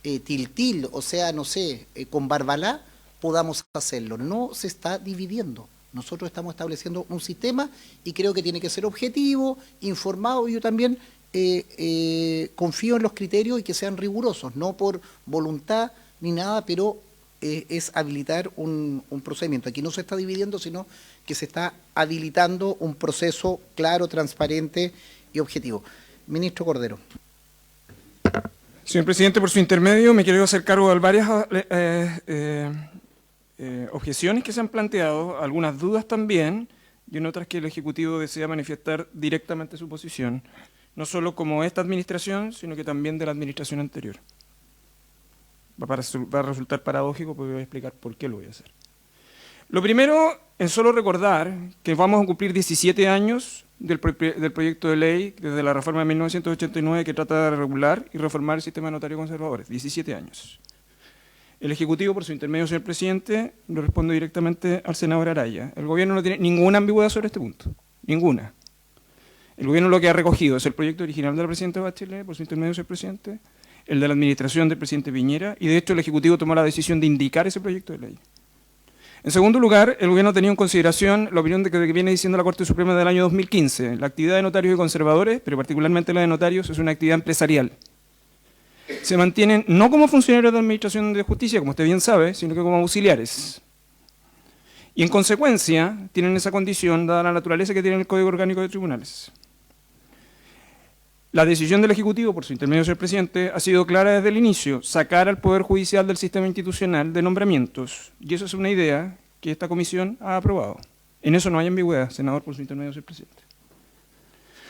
Tiltil o sea, no sé, con Barbalá, podamos hacerlo. No se está dividiendo. Nosotros estamos estableciendo un sistema y creo que tiene que ser objetivo, informado. Yo también confío en los criterios y que sean rigurosos, no por voluntad ni nada, pero es habilitar un procedimiento. Aquí no se está dividiendo, sino que se está habilitando un proceso claro, transparente y objetivo. Ministro Cordero. Señor presidente, por su intermedio me quiero hacer cargo de varias objeciones que se han planteado, algunas dudas también, y en otras que el Ejecutivo desea manifestar directamente su posición, no solo como esta administración, sino que también de la administración anterior. Va a resultar paradójico, porque voy a explicar por qué lo voy a hacer. Lo primero es solo recordar que vamos a cumplir 17 años del proyecto de ley desde la reforma de 1989 que trata de regular y reformar el sistema de notarios conservadores. 17 años. El Ejecutivo, por su intermedio, señor presidente, lo responde directamente al senador Araya. El Gobierno no tiene ninguna ambigüedad sobre este punto. Ninguna. El Gobierno lo que ha recogido es el proyecto original de la presidenta Bachelet, por su intermedio, señor presidente, el de la administración del presidente Piñera, y de hecho el Ejecutivo tomó la decisión de indicar ese proyecto de ley. En segundo lugar, el Gobierno ha tenido en consideración la opinión de que viene diciendo la Corte Suprema del año 2015. La actividad de notarios y conservadores, pero particularmente la de notarios, es una actividad empresarial. Se mantienen no como funcionarios de administración de justicia, como usted bien sabe, sino que como auxiliares. Y en consecuencia, tienen esa condición dada la naturaleza que tiene el Código Orgánico de Tribunales. La decisión del Ejecutivo, por su intermedio, señor presidente, ha sido clara desde el inicio: sacar al Poder Judicial del sistema institucional de nombramientos. Y eso es una idea que esta comisión ha aprobado. En eso no hay ambigüedad, senador, por su intermedio, señor presidente.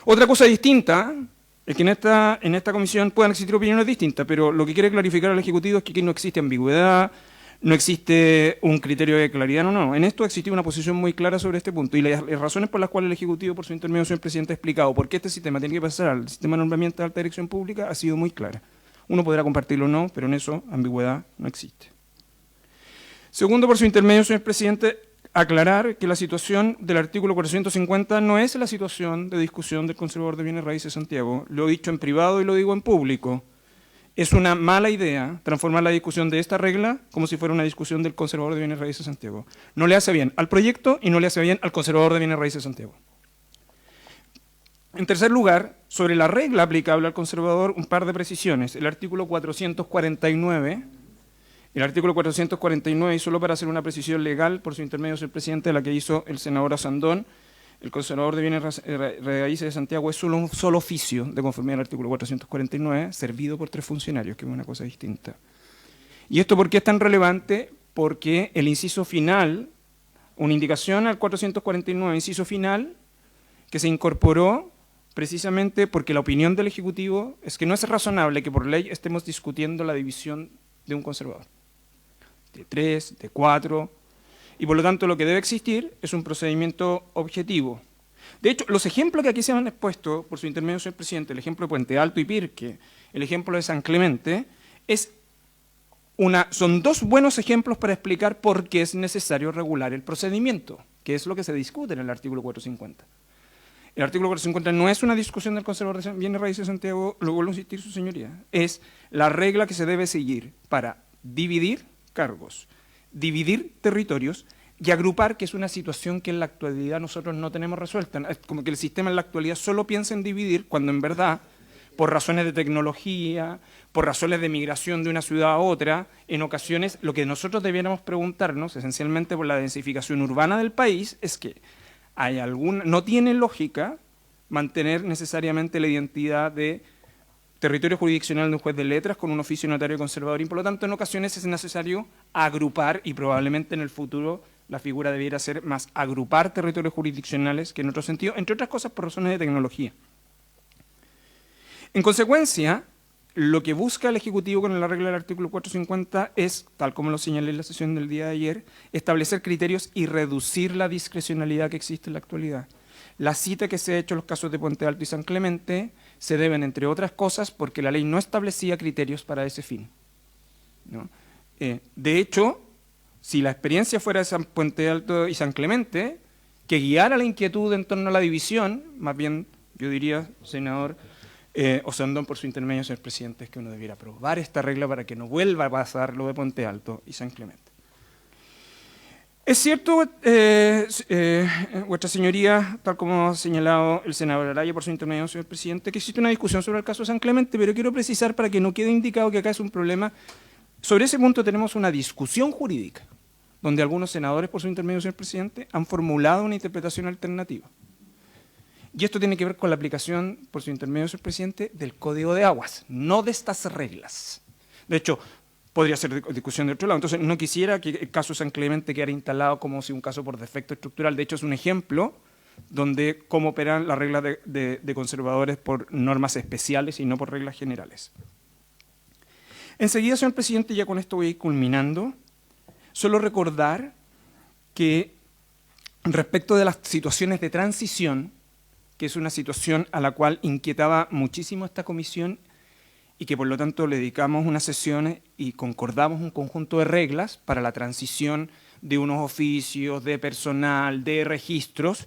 Otra cosa distinta es que en esta comisión puedan existir opiniones distintas, pero lo que quiere clarificar al Ejecutivo es que aquí no existe ambigüedad, no existe un criterio de claridad, no. En esto ha existido una posición muy clara sobre este punto, y las razones por las cuales el Ejecutivo, por su intermedio, señor presidente, ha explicado por qué este sistema tiene que pasar al sistema de nombramiento de alta dirección pública ha sido muy clara. Uno podrá compartirlo o no, pero en eso ambigüedad no existe. Segundo, por su intermedio, señor presidente, aclarar que la situación del artículo 450 no es la situación de discusión del conservador de bienes raíces Santiago. Lo he dicho en privado y lo digo en público. Es una mala idea transformar la discusión de esta regla como si fuera una discusión del conservador de bienes raíces Santiago. No le hace bien al proyecto y no le hace bien al conservador de bienes raíces Santiago. En tercer lugar, sobre la regla aplicable al conservador, un par de precisiones. El artículo 449, y solo para hacer una precisión legal, por su intermedio, señor presidente, la que hizo el senador Asandón, el conservador de bienes raíces de Santiago es solo un solo oficio de conformidad al artículo 449, servido por 3 funcionarios, que es una cosa distinta. ¿Y esto por qué es tan relevante? Porque el inciso final, una indicación al 449, inciso final, que se incorporó precisamente porque la opinión del Ejecutivo es que no es razonable que por ley estemos discutiendo la división de un conservador, de 3, de 4, y por lo tanto lo que debe existir es un procedimiento objetivo. De hecho, los ejemplos que aquí se han expuesto, por su intermedio, señor presidente, el ejemplo de Puente Alto y Pirque, el ejemplo de San Clemente, son 2 buenos ejemplos para explicar por qué es necesario regular el procedimiento, que es lo que se discute en el artículo 450. El artículo 450 no es una discusión del conservador de bienes raíces de Santiago, lo vuelvo a insistir, su señoría, es la regla que se debe seguir para dividir cargos, dividir territorios y agrupar, que es una situación que en la actualidad nosotros no tenemos resuelta. Es como que el sistema en la actualidad solo piensa en dividir, cuando en verdad, por razones de tecnología, por razones de migración de una ciudad a otra, en ocasiones lo que nosotros debiéramos preguntarnos, esencialmente por la densificación urbana del país, es que no tiene lógica mantener necesariamente la identidad de territorio jurisdiccional de un juez de letras con un oficio notario conservador, y por lo tanto en ocasiones es necesario agrupar, y probablemente en el futuro la figura debiera ser más agrupar territorios jurisdiccionales que en otro sentido, entre otras cosas por razones de tecnología. En consecuencia, lo que busca el Ejecutivo con la regla del artículo 450 es, tal como lo señalé en la sesión del día de ayer, establecer criterios y reducir la discrecionalidad que existe en la actualidad. La cita que se ha hecho en los casos de Puente Alto y San Clemente se deben, entre otras cosas, porque la ley no establecía criterios para ese fin, ¿no? De hecho, si la experiencia fuera de Puente Alto y San Clemente, que guiara la inquietud en torno a la división, más bien Yo diría, senador Osandón, por su intermedio, señor presidente, es que uno debiera aprobar esta regla para que no vuelva a pasar lo de Puente Alto y San Clemente. Es cierto, vuestra señoría, tal como ha señalado el senador Araya por su intermedio, señor presidente, que existe una discusión sobre el caso de San Clemente, pero quiero precisar para que no quede indicado que acá es un problema. Sobre ese punto tenemos una discusión jurídica, donde algunos senadores, por su intermedio, señor presidente, han formulado una interpretación alternativa. Y esto tiene que ver con la aplicación, por su intermedio, señor presidente, del Código de Aguas, no de estas reglas. De hecho, podría ser discusión de otro lado. Entonces, no quisiera que el caso San Clemente quedara instalado como si un caso por defecto estructural. De hecho, es un ejemplo donde cómo operan las reglas de conservadores por normas especiales y no por reglas generales. Enseguida, señor presidente, ya con esto voy a ir culminando, solo recordar que respecto de las situaciones de transición, que es una situación a la cual inquietaba muchísimo esta comisión y que por lo tanto le dedicamos unas sesiones y concordamos un conjunto de reglas para la transición de unos oficios, de personal, de registros,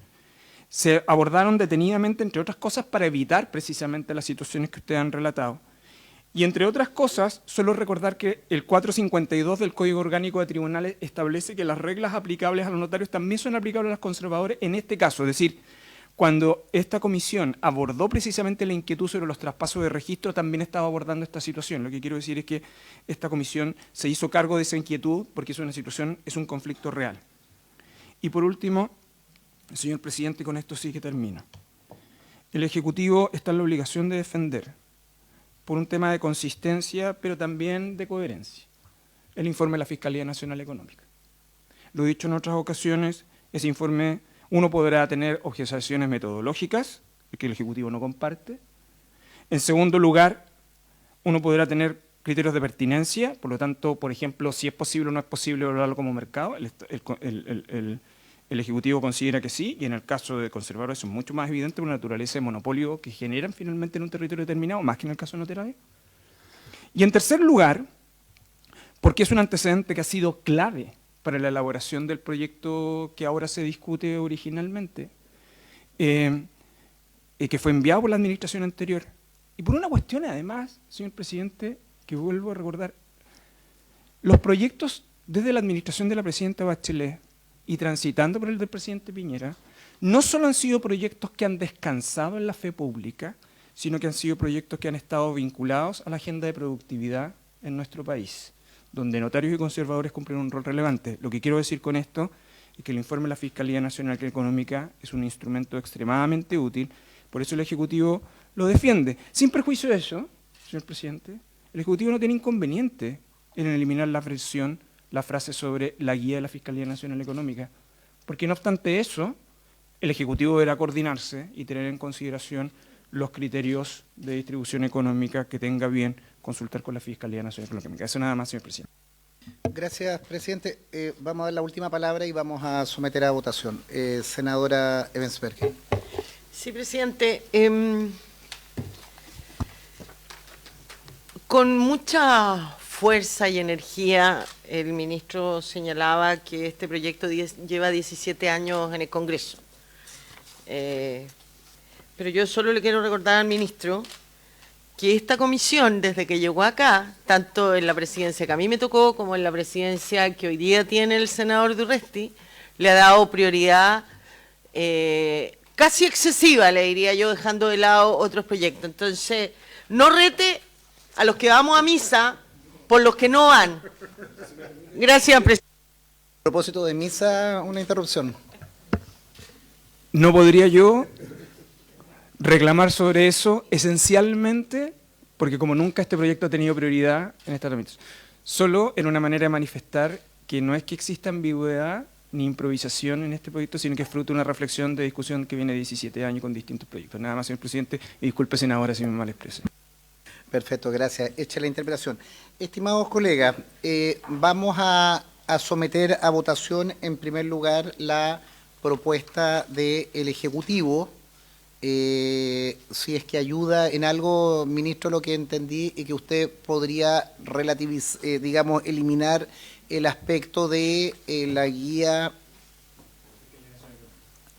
se abordaron detenidamente, entre otras cosas, para evitar precisamente las situaciones que ustedes han relatado. Y entre otras cosas, solo recordar que el 452 del Código Orgánico de Tribunales establece que las reglas aplicables a los notarios también son aplicables a los conservadores en este caso, es decir, cuando esta comisión abordó precisamente la inquietud sobre los traspasos de registro, también estaba abordando esta situación. Lo que quiero decir es que esta comisión se hizo cargo de esa inquietud porque es una situación, es un conflicto real. Y por último, señor presidente, con esto sí que termino. El Ejecutivo está en la obligación de defender, por un tema de consistencia, pero también de coherencia, el informe de la Fiscalía Nacional Económica. Lo he dicho en otras ocasiones, ese informe. Uno podrá tener objeciones metodológicas, que el Ejecutivo no comparte. En segundo lugar, uno podrá tener criterios de pertinencia, por lo tanto, por ejemplo, si es posible o no es posible valorarlo como mercado, el Ejecutivo considera que sí, y en el caso de conservadores eso es mucho más evidente por la naturaleza de monopolio que generan finalmente en un territorio determinado, más que en el caso de Noterae. Y en tercer lugar, porque es un antecedente que ha sido clave para la elaboración del proyecto que ahora se discute originalmente, que fue enviado por la administración anterior. Y por una cuestión, además, señor presidente, que vuelvo a recordar, los proyectos desde la administración de la presidenta Bachelet y transitando por el del presidente Piñera, no solo han sido proyectos que han descansado en la fe pública, sino que han sido proyectos que han estado vinculados a la agenda de productividad en nuestro país, donde notarios y conservadores cumplen un rol relevante. Lo que quiero decir con esto es que el informe de la Fiscalía Nacional Económica es un instrumento extremadamente útil, por eso el Ejecutivo lo defiende. Sin perjuicio de eso, señor presidente, el Ejecutivo no tiene inconveniente en eliminar la frase sobre la guía de la Fiscalía Nacional Económica, porque no obstante eso, el Ejecutivo deberá coordinarse y tener en consideración los criterios de distribución económica que tenga bien consultar con la Fiscalía Nacional Económica. Eso nada más, señor presidente. Gracias, presidente. Vamos a dar la última palabra y vamos a someter a votación. Senadora Ebensberger. Sí, presidente. Con mucha fuerza y energía, el ministro señalaba que este proyecto lleva 17 años en el Congreso. Pero yo solo le quiero recordar al ministro que esta comisión, desde que llegó acá, tanto en la presidencia que a mí me tocó, como en la presidencia que hoy día tiene el senador Durresti, le ha dado prioridad casi excesiva, le diría yo, dejando de lado otros proyectos. Entonces, no rete a los que vamos a misa por los que no van. Gracias, presidente. A propósito de misa, una interrupción. No podría yo reclamar sobre eso esencialmente porque como nunca este proyecto ha tenido prioridad en esta tramitación. Solo en una manera de manifestar que no es que exista ambigüedad ni improvisación en este proyecto, sino que es fruto de una reflexión de discusión que viene de 17 años con distintos proyectos. Nada más, señor presidente, y disculpe, senadora, si me mal expreso. Perfecto, gracias. Hecha la interpretación. Estimados colegas, vamos a someter a votación en primer lugar la propuesta del Ejecutivo. Si es que ayuda en algo, ministro, lo que entendí es que usted podría digamos, eliminar el aspecto de la guía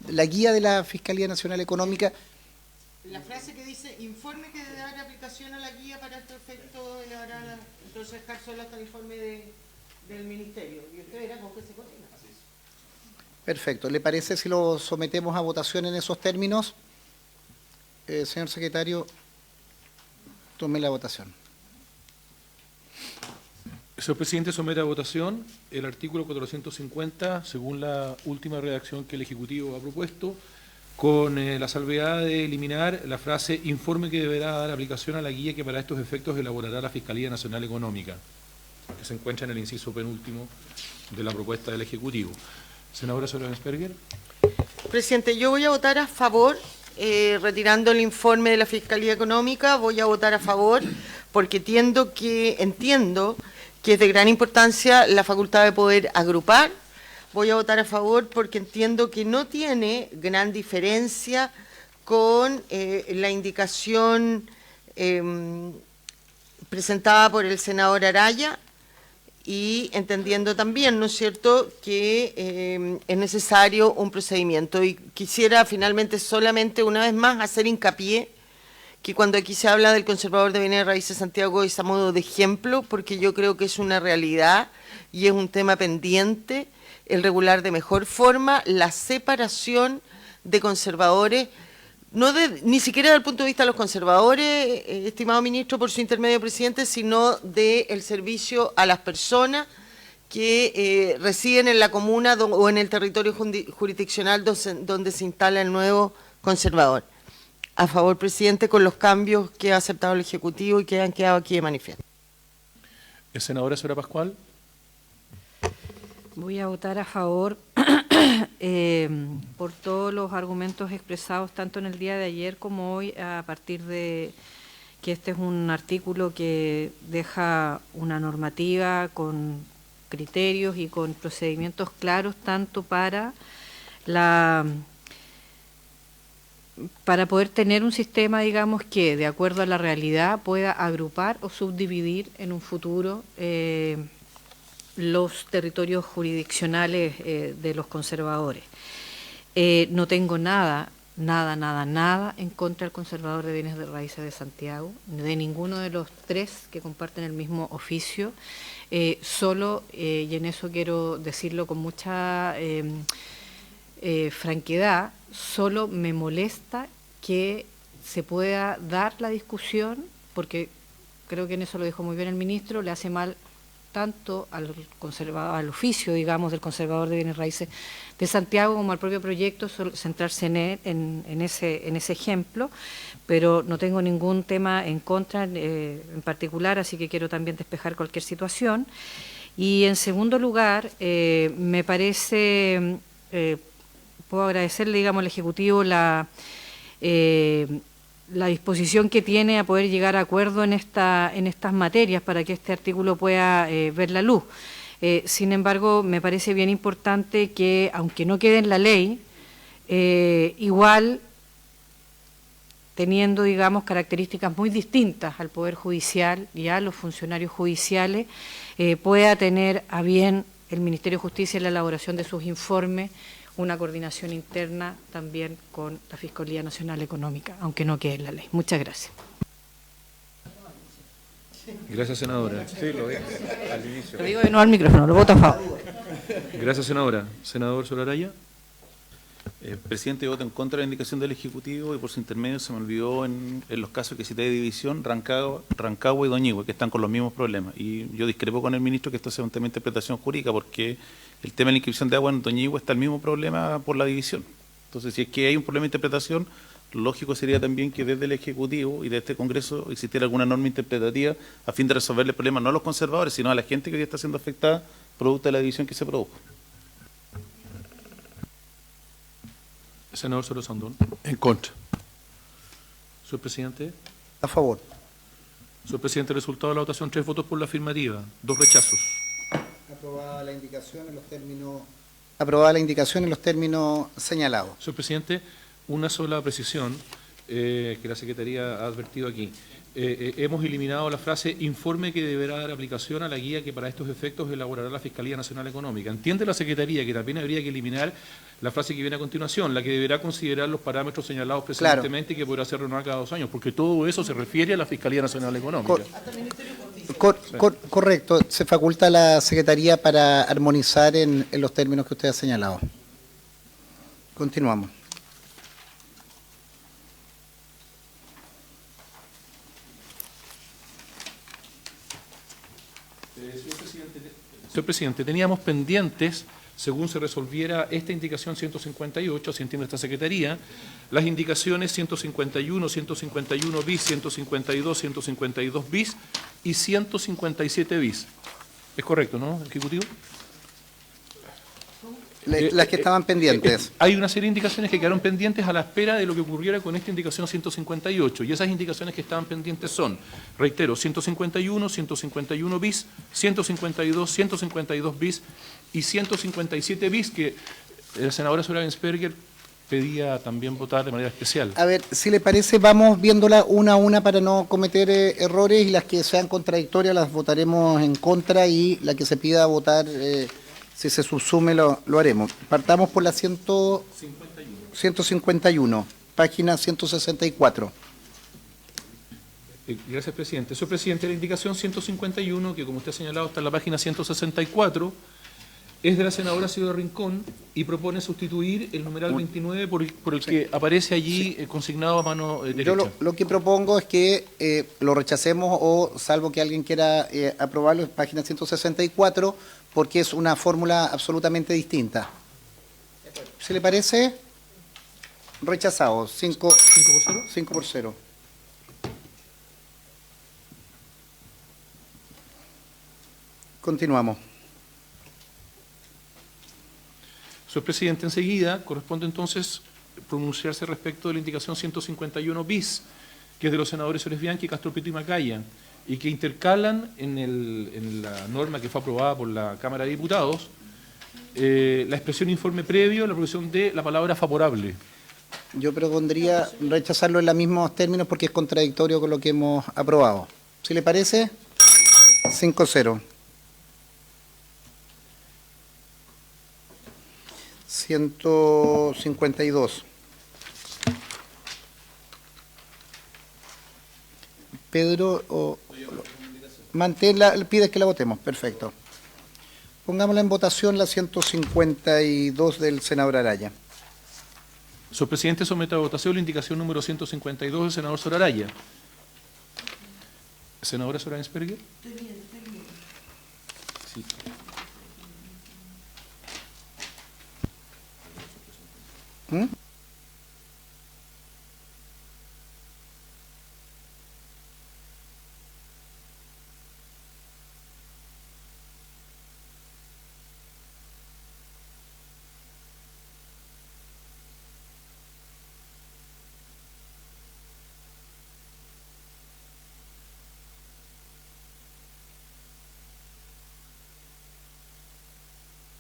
de la Fiscalía Nacional Económica La frase que dice, informe que dará aplicación a la guía para este efecto, entonces dejar solo hasta el informe del ministerio. Y usted verá con qué se coordina. Perfecto. ¿Le parece si lo sometemos a votación en esos términos? Señor secretario, tome la votación. Señor presidente, somete a votación el artículo 450, según la última redacción que el Ejecutivo ha propuesto, con la salvedad de eliminar la frase informe que deberá dar aplicación a la guía que para estos efectos elaborará la Fiscalía Nacional Económica, que se encuentra en el inciso penúltimo de la propuesta del Ejecutivo. Senadora Solensberger. Presidente, yo voy a votar a favor, retirando el informe de la Fiscalía Económica, voy a votar a favor porque entiendo que es de gran importancia la facultad de poder agrupar. Voy a votar a favor porque entiendo que no tiene gran diferencia con la indicación presentada por el senador Araya y entendiendo también, ¿no es cierto?, que es necesario un procedimiento. Y quisiera finalmente solamente una vez más hacer hincapié que cuando aquí se habla del conservador de bienes raíces Santiago es a modo de ejemplo, porque yo creo que es una realidad y es un tema pendiente el regular de mejor forma la separación de conservadores, ni siquiera desde el punto de vista de los conservadores, estimado ministro, por su intermedio, presidente, sino del servicio a las personas que residen en la comuna o en el territorio jurisdiccional donde se instala el nuevo conservador. A favor, presidente, con los cambios que ha aceptado el Ejecutivo y que han quedado aquí de manifiesto. Senadora Sora Pascual. Voy a votar a favor por todos los argumentos expresados tanto en el día de ayer como hoy, a partir de que este es un artículo que deja una normativa con criterios y con procedimientos claros tanto para poder tener un sistema, digamos, que de acuerdo a la realidad pueda agrupar o subdividir en un futuro los territorios jurisdiccionales de los conservadores. No tengo nada en contra del conservador de bienes de raíces de Santiago, de ninguno de los tres que comparten el mismo oficio, solo, y en eso quiero decirlo con mucha franquedad, solo me molesta que se pueda dar la discusión, porque creo que en eso lo dijo muy bien el ministro, le hace mal tanto al oficio, digamos, del conservador de bienes raíces de Santiago como al propio proyecto, centrarse en ese ejemplo, pero no tengo ningún tema en contra en particular, así que quiero también despejar cualquier situación. Y en segundo lugar, me parece, puedo agradecerle, digamos, al Ejecutivo la disposición que tiene a poder llegar a acuerdo en estas materias para que este artículo pueda ver la luz. Sin embargo, me parece bien importante que, aunque no quede en la ley, igual teniendo, digamos, características muy distintas al Poder Judicial y a los funcionarios judiciales, pueda tener a bien el Ministerio de Justicia en la elaboración de sus informes una coordinación interna también con la Fiscalía Nacional Económica, aunque no quede en la ley. Muchas gracias. Gracias, senadora. Sí, lo dije al inicio. Lo digo de nuevo al micrófono, lo voto a favor. Gracias, senadora. Senador Solaraya. Presidente, yo voto en contra de la indicación del Ejecutivo y por su intermedio se me olvidó en los casos que cité de división, Rancagua y Doñihue, que están con los mismos problemas. Y yo discrepo con el ministro que esto sea un tema de interpretación jurídica, porque el tema de la inscripción de agua en Doñihue está el mismo problema por la división. Entonces, si es que hay un problema de interpretación, lo lógico sería también que desde el Ejecutivo y de este Congreso existiera alguna norma interpretativa a fin de resolverle el problema no a los conservadores, sino a la gente que hoy está siendo afectada producto de la división que se produjo. Senador Solo Sandón. En contra. Señor presidente. A favor. Señor presidente, resultado de la votación: 3 votos por la afirmativa, 2 rechazos. Aprobada la indicación en los términos señalados. Señor presidente, una sola precisión. que la Secretaría ha advertido aquí. Hemos eliminado la frase informe que deberá dar aplicación a la guía que para estos efectos elaborará la Fiscalía Nacional Económica. Entiende la Secretaría que también habría que eliminar la frase que viene a continuación, la que deberá considerar los parámetros señalados precedentemente y que podrá ser renovada cada 2 años, porque todo eso se refiere a la Fiscalía Nacional Económica. Correcto, se faculta a la Secretaría para armonizar en los términos que usted ha señalado. Continuamos. Señor Presidente, teníamos pendientes, según se resolviera esta indicación 158, si entiende esta Secretaría, las indicaciones 151, 151 bis, 152, 152 bis y 157 bis. ¿Es correcto, no, Ejecutivo? Las que estaban pendientes. Hay una serie de indicaciones que quedaron pendientes a la espera de lo que ocurriera con esta indicación 158, y esas indicaciones que estaban pendientes son, reitero, 151, 151 bis, 152, 152 bis y 157 bis, que la senadora Soraya Gensperger pedía también votar de manera especial. A ver, si le parece, vamos viéndola una a una para no cometer errores, y las que sean contradictorias las votaremos en contra, y la que se pida votar... si se subsume, lo haremos. Partamos por la 151, página 164. Gracias, presidente. Señor presidente, la indicación 151, que como usted ha señalado está en la página 164, es de la senadora Ciudad Rincón y propone sustituir el numeral 29 por el que aparece allí consignado a mano derecha. Yo lo que propongo es que lo rechacemos, o salvo que alguien quiera aprobarlo, en página 164, porque es una fórmula absolutamente distinta. ¿Se le parece? Rechazado. 5 por 0. 5 por 0. Continuamos. Señor presidente, enseguida corresponde entonces pronunciarse respecto de la indicación 151 bis, que es de los senadores Soles Bianchi, Castro Prieto y Macaya, y que intercalan en la norma que fue aprobada por la Cámara de Diputados la expresión informe previo, la provisión de la palabra favorable. Yo propondría rechazarlo en los mismos términos porque es contradictorio con lo que hemos aprobado. ¿Sí le parece? 5-0. 152. Pedro, pide que la votemos. Perfecto. Pongámosla en votación la 152 del senador Araya. Señor presidente, somete a votación la indicación número 152 del senador Soraraya. ¿Senadora Soraya Gensperger? Sí. ¿Mm?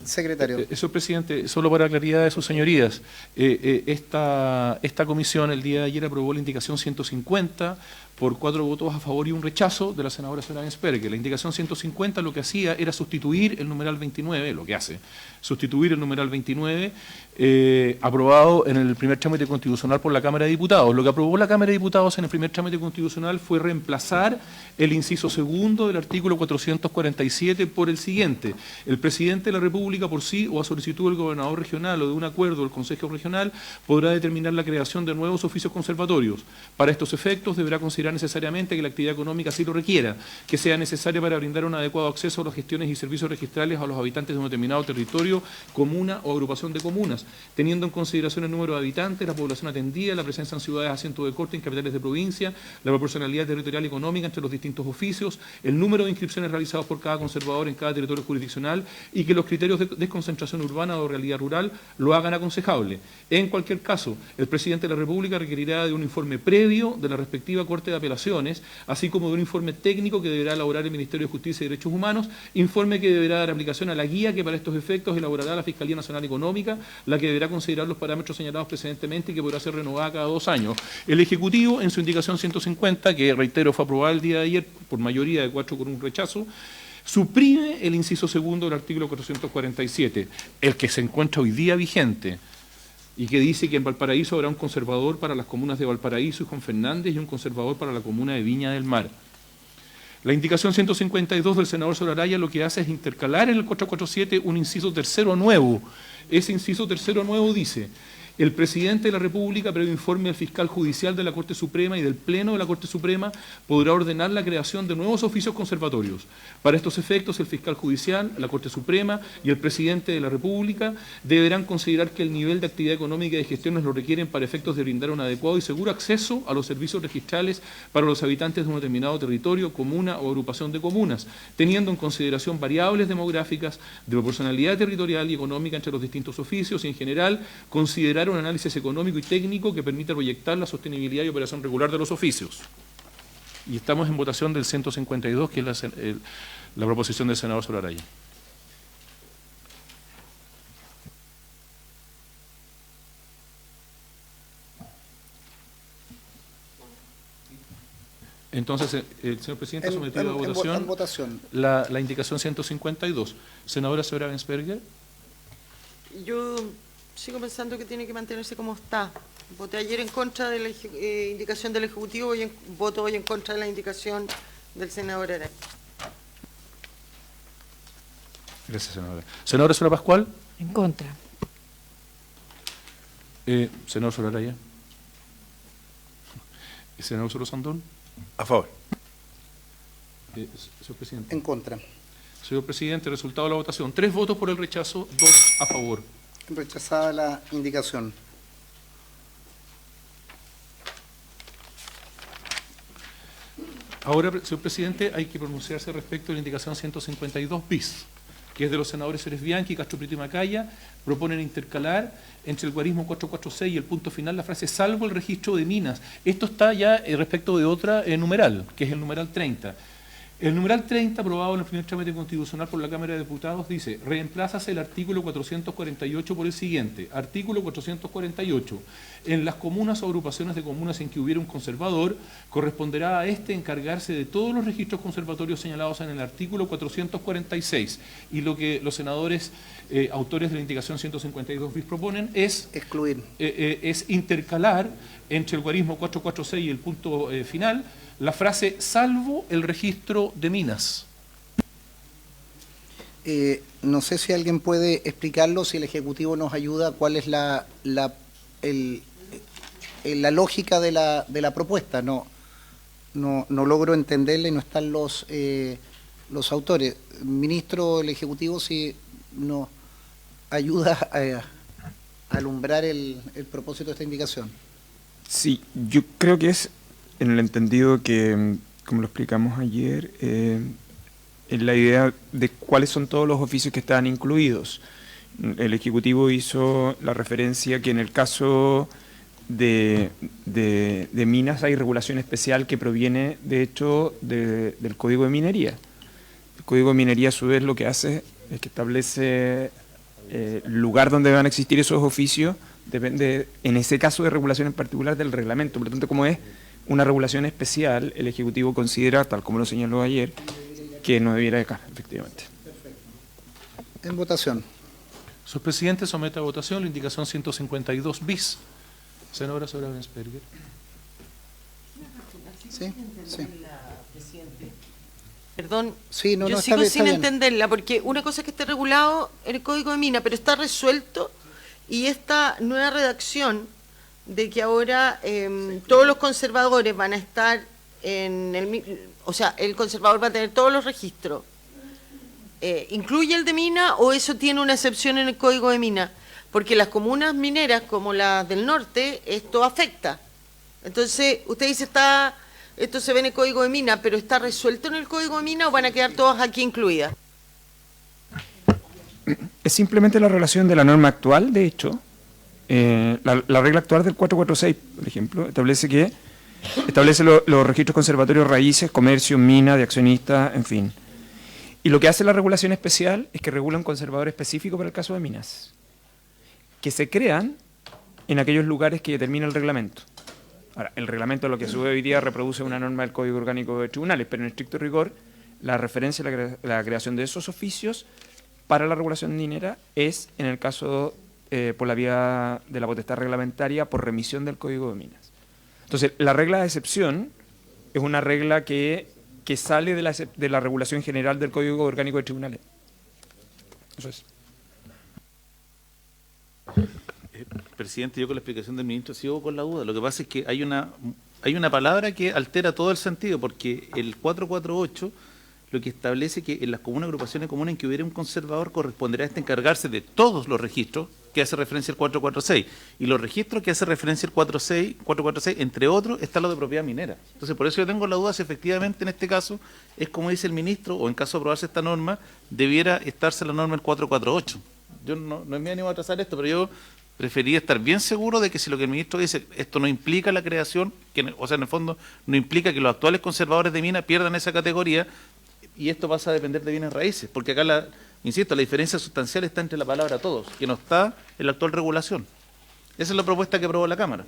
Secretario. Señor presidente, solo para claridad de sus señorías, esta comisión el día de ayer aprobó la indicación 150 por 4 votos a favor y un rechazo de la senadora Soraya Gensperger. La indicación 150 lo que hacía era sustituir el numeral 29, lo que hace, sustituir el numeral 29 aprobado en el primer trámite constitucional por la Cámara de Diputados. Lo que aprobó la Cámara de Diputados en el primer trámite constitucional fue reemplazar el inciso segundo del artículo 447 por el siguiente: el presidente de la República por sí o a solicitud del gobernador regional o de un acuerdo del Consejo Regional podrá determinar la creación de nuevos oficios conservatorios. Para estos efectos deberá considerar necesariamente que la actividad económica así lo requiera, que sea necesaria para brindar un adecuado acceso a las gestiones y servicios registrales a los habitantes de un determinado territorio, comuna o agrupación de comunas, teniendo en consideración el número de habitantes, la población atendida, la presencia en ciudades asiento de corte, en capitales de provincia, la proporcionalidad territorial y económica entre los distintos oficios, el número de inscripciones realizadas por cada conservador en cada territorio jurisdiccional, y que los criterios de desconcentración urbana o realidad rural lo hagan aconsejable. En cualquier caso, el presidente de la República requerirá de un informe previo de la respectiva Corte de apelaciones, así como de un informe técnico que deberá elaborar el Ministerio de Justicia y Derechos Humanos, informe que deberá dar aplicación a la guía que para estos efectos elaborará la Fiscalía Nacional Económica, la que deberá considerar los parámetros señalados precedentemente y que podrá ser renovada cada 2 años. El Ejecutivo, en su indicación 150, que reitero fue aprobada el día de ayer por mayoría de 4 con un rechazo, suprime el inciso segundo del artículo 447, el que se encuentra hoy día vigente, y que dice que en Valparaíso habrá un conservador para las comunas de Valparaíso y Juan Fernández y un conservador para la comuna de Viña del Mar. La indicación 152 del senador Solaraya lo que hace es intercalar en el 447 un inciso tercero nuevo. Ese inciso tercero nuevo dice: el presidente de la República, previo informe al fiscal judicial de la Corte Suprema y del Pleno de la Corte Suprema, podrá ordenar la creación de nuevos oficios conservatorios. Para estos efectos, el fiscal judicial, la Corte Suprema y el presidente de la República deberán considerar que el nivel de actividad económica y de gestiones lo requieren para efectos de brindar un adecuado y seguro acceso a los servicios registrales para los habitantes de un determinado territorio, comuna o agrupación de comunas, teniendo en consideración variables demográficas, de proporcionalidad territorial y económica entre los distintos oficios y, en general, considerar un análisis económico y técnico que permita proyectar la sostenibilidad y operación regular de los oficios. Y estamos en votación del 152, que es la proposición del senador Solaraya. Entonces, el señor presidente ha sometido a votación la indicación 152. Senadora Señora Bensberger. Yo sigo pensando que tiene que mantenerse como está. Voté ayer en contra de la indicación del Ejecutivo y voto hoy en contra de la indicación del senador Araya. Gracias, senadora. Senadora Sola Pascual. En contra. Senador Solaraya. Senador Solo Sandón. A favor. Señor presidente. En contra. Señor presidente, resultado de la votación: 3 votos por el rechazo, 2 a favor. Rechazada la indicación. Ahora, señor presidente, hay que pronunciarse respecto a la indicación 152 bis, que es de los senadores Ceres Bianchi, Castro Prieto y Macaya. Proponen intercalar entre el guarismo 446 y el punto final la frase salvo el registro de minas. Esto está ya respecto de otra numeral, que es el numeral 30. El numeral 30, aprobado en el primer trámite constitucional por la Cámara de Diputados, dice: reemplázase el artículo 448 por el siguiente. Artículo 448. En las comunas o agrupaciones de comunas en que hubiera un conservador, corresponderá a éste encargarse de todos los registros conservatorios señalados en el artículo 446. Y lo que los senadores autores de la indicación 152 bis proponen es excluir. Es intercalar entre el guarismo 446 y el punto final la frase salvo el registro de minas. No sé si alguien puede explicarlo, si el Ejecutivo nos ayuda, cuál es la lógica de la propuesta. No logro entenderla y no están los autores. Ministro, el Ejecutivo, si nos ayuda a alumbrar el propósito de esta indicación. Sí, yo creo que es en el entendido que, como lo explicamos ayer, en la idea de cuáles son todos los oficios que estaban incluidos. El Ejecutivo hizo la referencia que en el caso de minas hay regulación especial que proviene, de hecho, del Código de Minería. El Código de Minería, a su vez, lo que hace es que establece el lugar donde van a existir esos oficios, depende, en ese caso de regulación en particular, del reglamento. Por lo tanto, como es una regulación especial, el Ejecutivo considera, tal como lo señaló ayer, que no debiera dejar, efectivamente. En votación. Señor presidente, somete a votación la indicación 152 bis. Senadora Señora Bensberger. Sí, sí. Perdón, Sí, yo está sigo bien, sin está bien. entenderla, porque una cosa es que esté regulado en el Código de Mina, pero está resuelto, y esta nueva redacción de que ahora todos los conservadores van a estar o sea, el conservador va a tener todos los registros. ¿Incluye el de mina o eso tiene una excepción en el Código de Mina? Porque las comunas mineras, como las del norte, esto afecta. Entonces, usted dice, esto se ve en el Código de Mina, pero ¿está resuelto en el Código de Mina o van a quedar todas aquí incluidas? Es simplemente la relación de la norma actual, de hecho. La regla actual del 446, por ejemplo, establece que establece los registros conservatorios raíces, comercio, mina, de accionista, en fin. Y lo que hace la regulación especial es que regula un conservador específico para el caso de minas, que se crean en aquellos lugares que determina el reglamento. Ahora, el reglamento lo que sube hoy día reproduce una norma del Código Orgánico de Tribunales, pero en estricto rigor, la referencia a la creación de esos oficios para la regulación minera es, en el caso por la vía de la potestad reglamentaria, por remisión del Código de Minas. Entonces, la regla de excepción es una regla que sale de la regulación general del Código Orgánico de Tribunales. Eso es. Presidente, yo con la explicación del ministro sigo con la duda. Lo que pasa es que hay una palabra que altera todo el sentido, porque el 448 lo que establece que en las comunas, agrupaciones comunes en que hubiera un conservador corresponderá a este encargarse de todos los registros que hace referencia al 446. Y los registros que hace referencia al 446, entre otros, está lo de propiedad minera. Entonces, por eso yo tengo la duda si efectivamente en este caso es como dice el ministro, o en caso de aprobarse esta norma, debiera estarse la norma el 448. Yo no es mi ánimo a trazar esto, pero yo prefería estar bien seguro de que si lo que el ministro dice, esto no implica la creación, o sea, en el fondo, no implica que los actuales conservadores de minas pierdan esa categoría, y esto pasa a depender de bienes raíces, porque acá, insisto, la diferencia sustancial está entre la palabra todos, que no está en la actual regulación. Esa es la propuesta que aprobó la Cámara.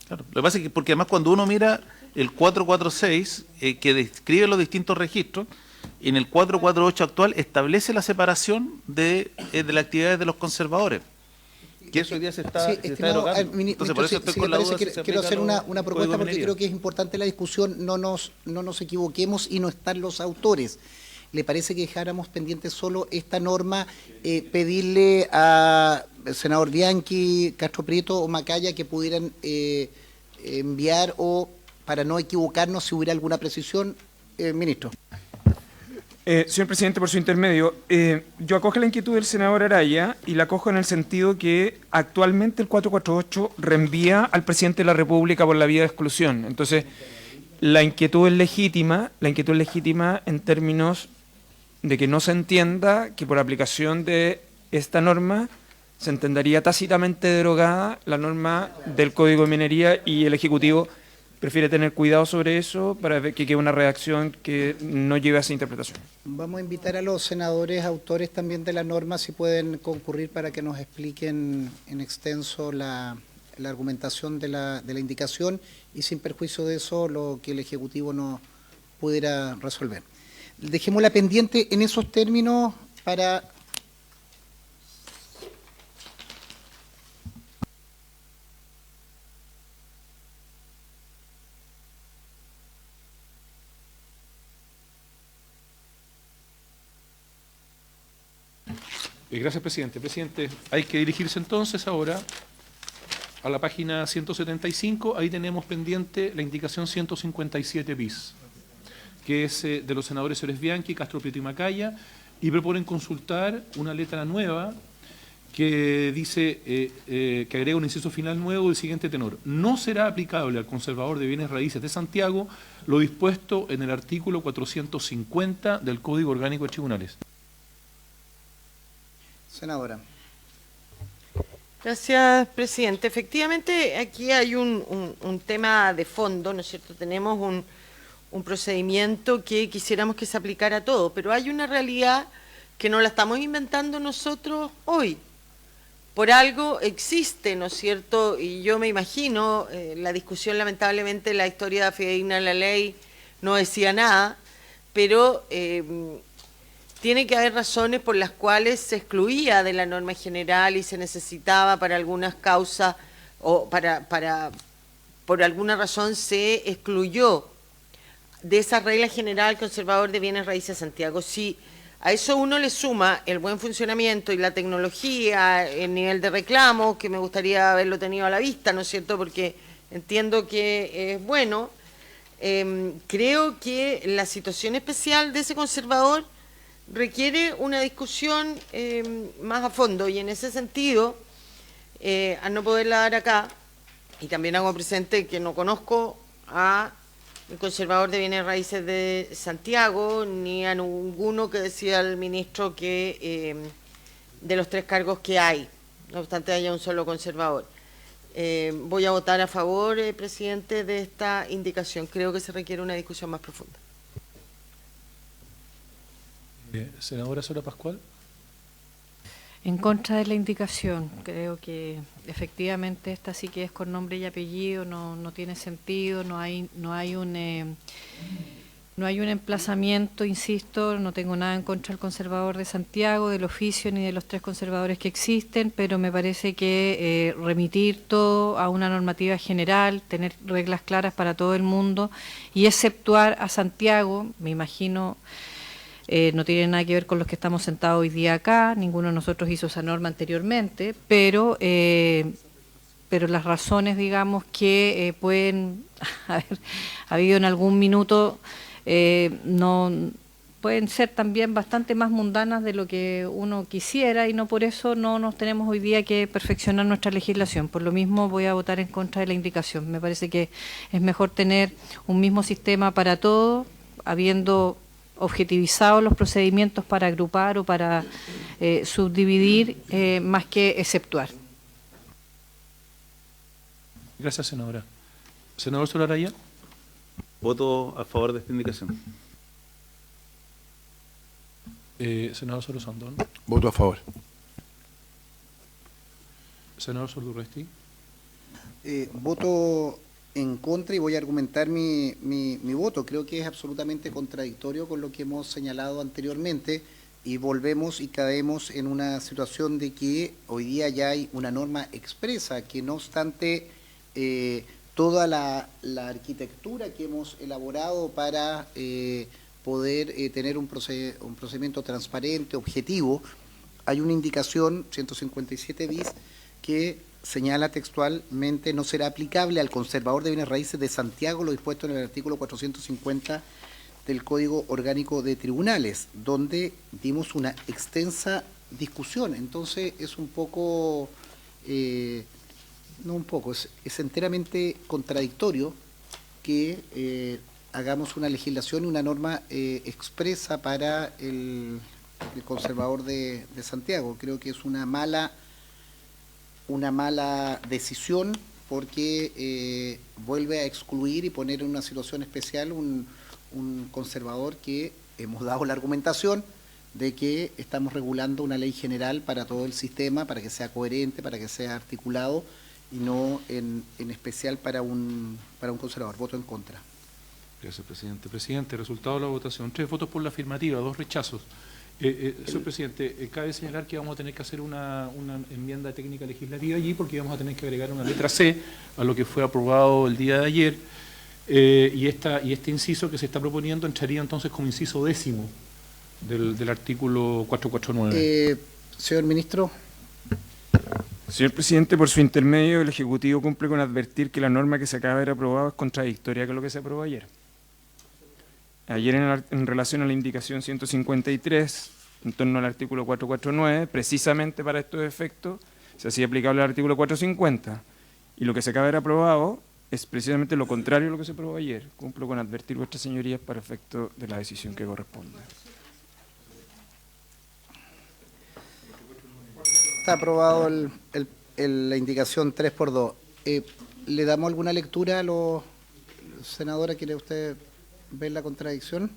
Claro. Lo que pasa es que, porque además cuando uno mira el 446, que describe los distintos registros, en el 448 actual establece la separación de las actividades de los conservadores. Que eso hoy día se está derogando. Entonces, por eso estoy con la duda si se quiero hacer una Código propuesta de porque Minería. creo que es importante la discusión, no nos equivoquemos y no están los autores. ¿Le parece que dejáramos pendiente solo esta norma, pedirle a senador Bianchi, Castro Prieto o Macaya que pudieran enviar, o para no equivocarnos si hubiera alguna precisión, ministro? Señor presidente, por su intermedio, yo acojo la inquietud del senador Araya y la acojo en el sentido que actualmente el 448 reenvía al presidente de la República por la vía de exclusión. Entonces, la inquietud es legítima en términos de que no se entienda que por aplicación de esta norma se entendería tácitamente derogada la norma del Código de Minería, y el Ejecutivo prefiere tener cuidado sobre eso para que quede una redacción que no lleve a esa interpretación. Vamos a invitar a los senadores autores también de la norma si pueden concurrir para que nos expliquen en extenso la argumentación de la indicación, y sin perjuicio de eso lo que el Ejecutivo no pudiera resolver. Dejémosla pendiente en esos términos para... Gracias, presidente. Presidente, hay que dirigirse entonces ahora a la página 175. Ahí tenemos pendiente la indicación 157 bis, que es de los senadores señores Bianchi, Castro Prieto y Macaya, y proponen consultar una letra nueva que dice, que agrega un inciso final nuevo del siguiente tenor: no será aplicable al conservador de bienes raíces de Santiago lo dispuesto en el artículo 450 del Código Orgánico de Tribunales. Senadora. Gracias, presidente. Efectivamente, aquí hay un tema de fondo, ¿no es cierto? Tenemos un procedimiento que quisiéramos que se aplicara a todo, pero hay una realidad que no la estamos inventando nosotros hoy. Por algo existe, ¿no es cierto? Y yo me imagino, la discusión, lamentablemente, la historia fidedigna de la ley no decía nada, pero tiene que haber razones por las cuales se excluía de la norma general y se necesitaba para algunas causas, o por alguna razón se excluyó de esa regla general conservador de bienes raíces de Santiago. Si a eso uno le suma el buen funcionamiento y la tecnología, el nivel de reclamo, que me gustaría haberlo tenido a la vista, ¿no es cierto?, porque entiendo que es bueno, creo que la situación especial de ese conservador requiere una discusión más a fondo, y en ese sentido, al no poderla dar acá, y también hago presente que no conozco a el conservador de bienes raíces de Santiago, ni a ninguno que decía el ministro que de los 3 cargos que hay, no obstante haya un solo conservador. Voy a votar a favor, presidente, de esta indicación. Creo que se requiere una discusión más profunda. Senadora Sora Pascual. En contra de la indicación, creo que efectivamente esta sí que es con nombre y apellido, no tiene sentido, no hay un emplazamiento, insisto, no tengo nada en contra del conservador de Santiago, del oficio ni de los 3 conservadores que existen, pero me parece que remitir todo a una normativa general, tener reglas claras para todo el mundo y exceptuar a Santiago, me imagino. No tiene nada que ver con los que estamos sentados hoy día acá, ninguno de nosotros hizo esa norma anteriormente, pero las razones, digamos, que pueden haber habido en algún minuto, no pueden ser también bastante más mundanas de lo que uno quisiera y no por eso no nos tenemos hoy día que perfeccionar nuestra legislación. Por lo mismo voy a votar en contra de la indicación. Me parece que es mejor tener un mismo sistema para todo, habiendo objetivizado los procedimientos para agrupar o para subdividir, más que exceptuar. Gracias, senadora. Senador Solaraya. Voto a favor de esta indicación. Senador Solo Sandón. Voto a favor. Senador Sordurresti. Voto en contra y voy a argumentar mi voto. Creo que es absolutamente contradictorio con lo que hemos señalado anteriormente y volvemos y caemos en una situación de que hoy día ya hay una norma expresa que no obstante toda la arquitectura que hemos elaborado para poder tener un procedimiento transparente, objetivo, hay una indicación 157 bis que señala textualmente: no será aplicable al conservador de bienes raíces de Santiago lo dispuesto en el artículo 450 del Código Orgánico de Tribunales, donde dimos una extensa discusión. Entonces es un poco, no un poco, es enteramente contradictorio que hagamos una legislación y una norma expresa para el conservador de Santiago. Creo que es una mala decisión porque vuelve a excluir y poner en una situación especial un conservador que hemos dado la argumentación de que estamos regulando una ley general para todo el sistema, para que sea coherente, para que sea articulado y no en especial para un conservador. Voto en contra. Gracias, presidente. Presidente, resultado de la votación: 3 votos por la afirmativa, 2 rechazos. Señor presidente, cabe señalar que vamos a tener que hacer una enmienda técnica legislativa allí porque vamos a tener que agregar una letra C a lo que fue aprobado el día de ayer y este inciso que se está proponiendo entraría entonces como inciso 10º del artículo 449. Señor ministro. Señor presidente, por su intermedio, el Ejecutivo cumple con advertir que la norma que se acaba de ver aprobada es contradictoria con lo que se aprobó ayer. Ayer en relación a la indicación 153, en torno al artículo 449, precisamente para estos efectos, se hacía aplicable al artículo 450. Y lo que se acaba de ver aprobado es precisamente lo contrario a lo que se aprobó ayer. Cumplo con advertir vuestras señorías para efecto de la decisión que corresponde. Está aprobado la indicación 3x2. ¿Le damos alguna lectura a los senadores? ¿Quiere usted ver la contradicción?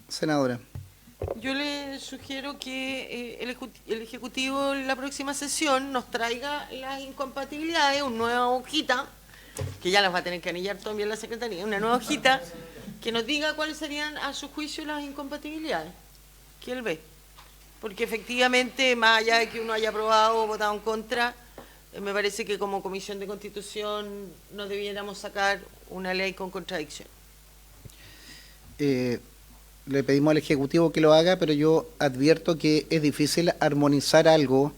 Senadora. Yo le sugiero que el Ejecutivo en la próxima sesión nos traiga las incompatibilidades, una nueva hojita, que ya las va a tener que anillar también la Secretaría, una nueva hojita, que nos diga cuáles serían a su juicio las incompatibilidades que él ve. Porque efectivamente, más allá de que uno haya aprobado o votado en contra, me parece que como Comisión de Constitución no debiéramos sacar una ley con contradicción. Le pedimos al Ejecutivo que lo haga, pero yo advierto que es difícil armonizar algo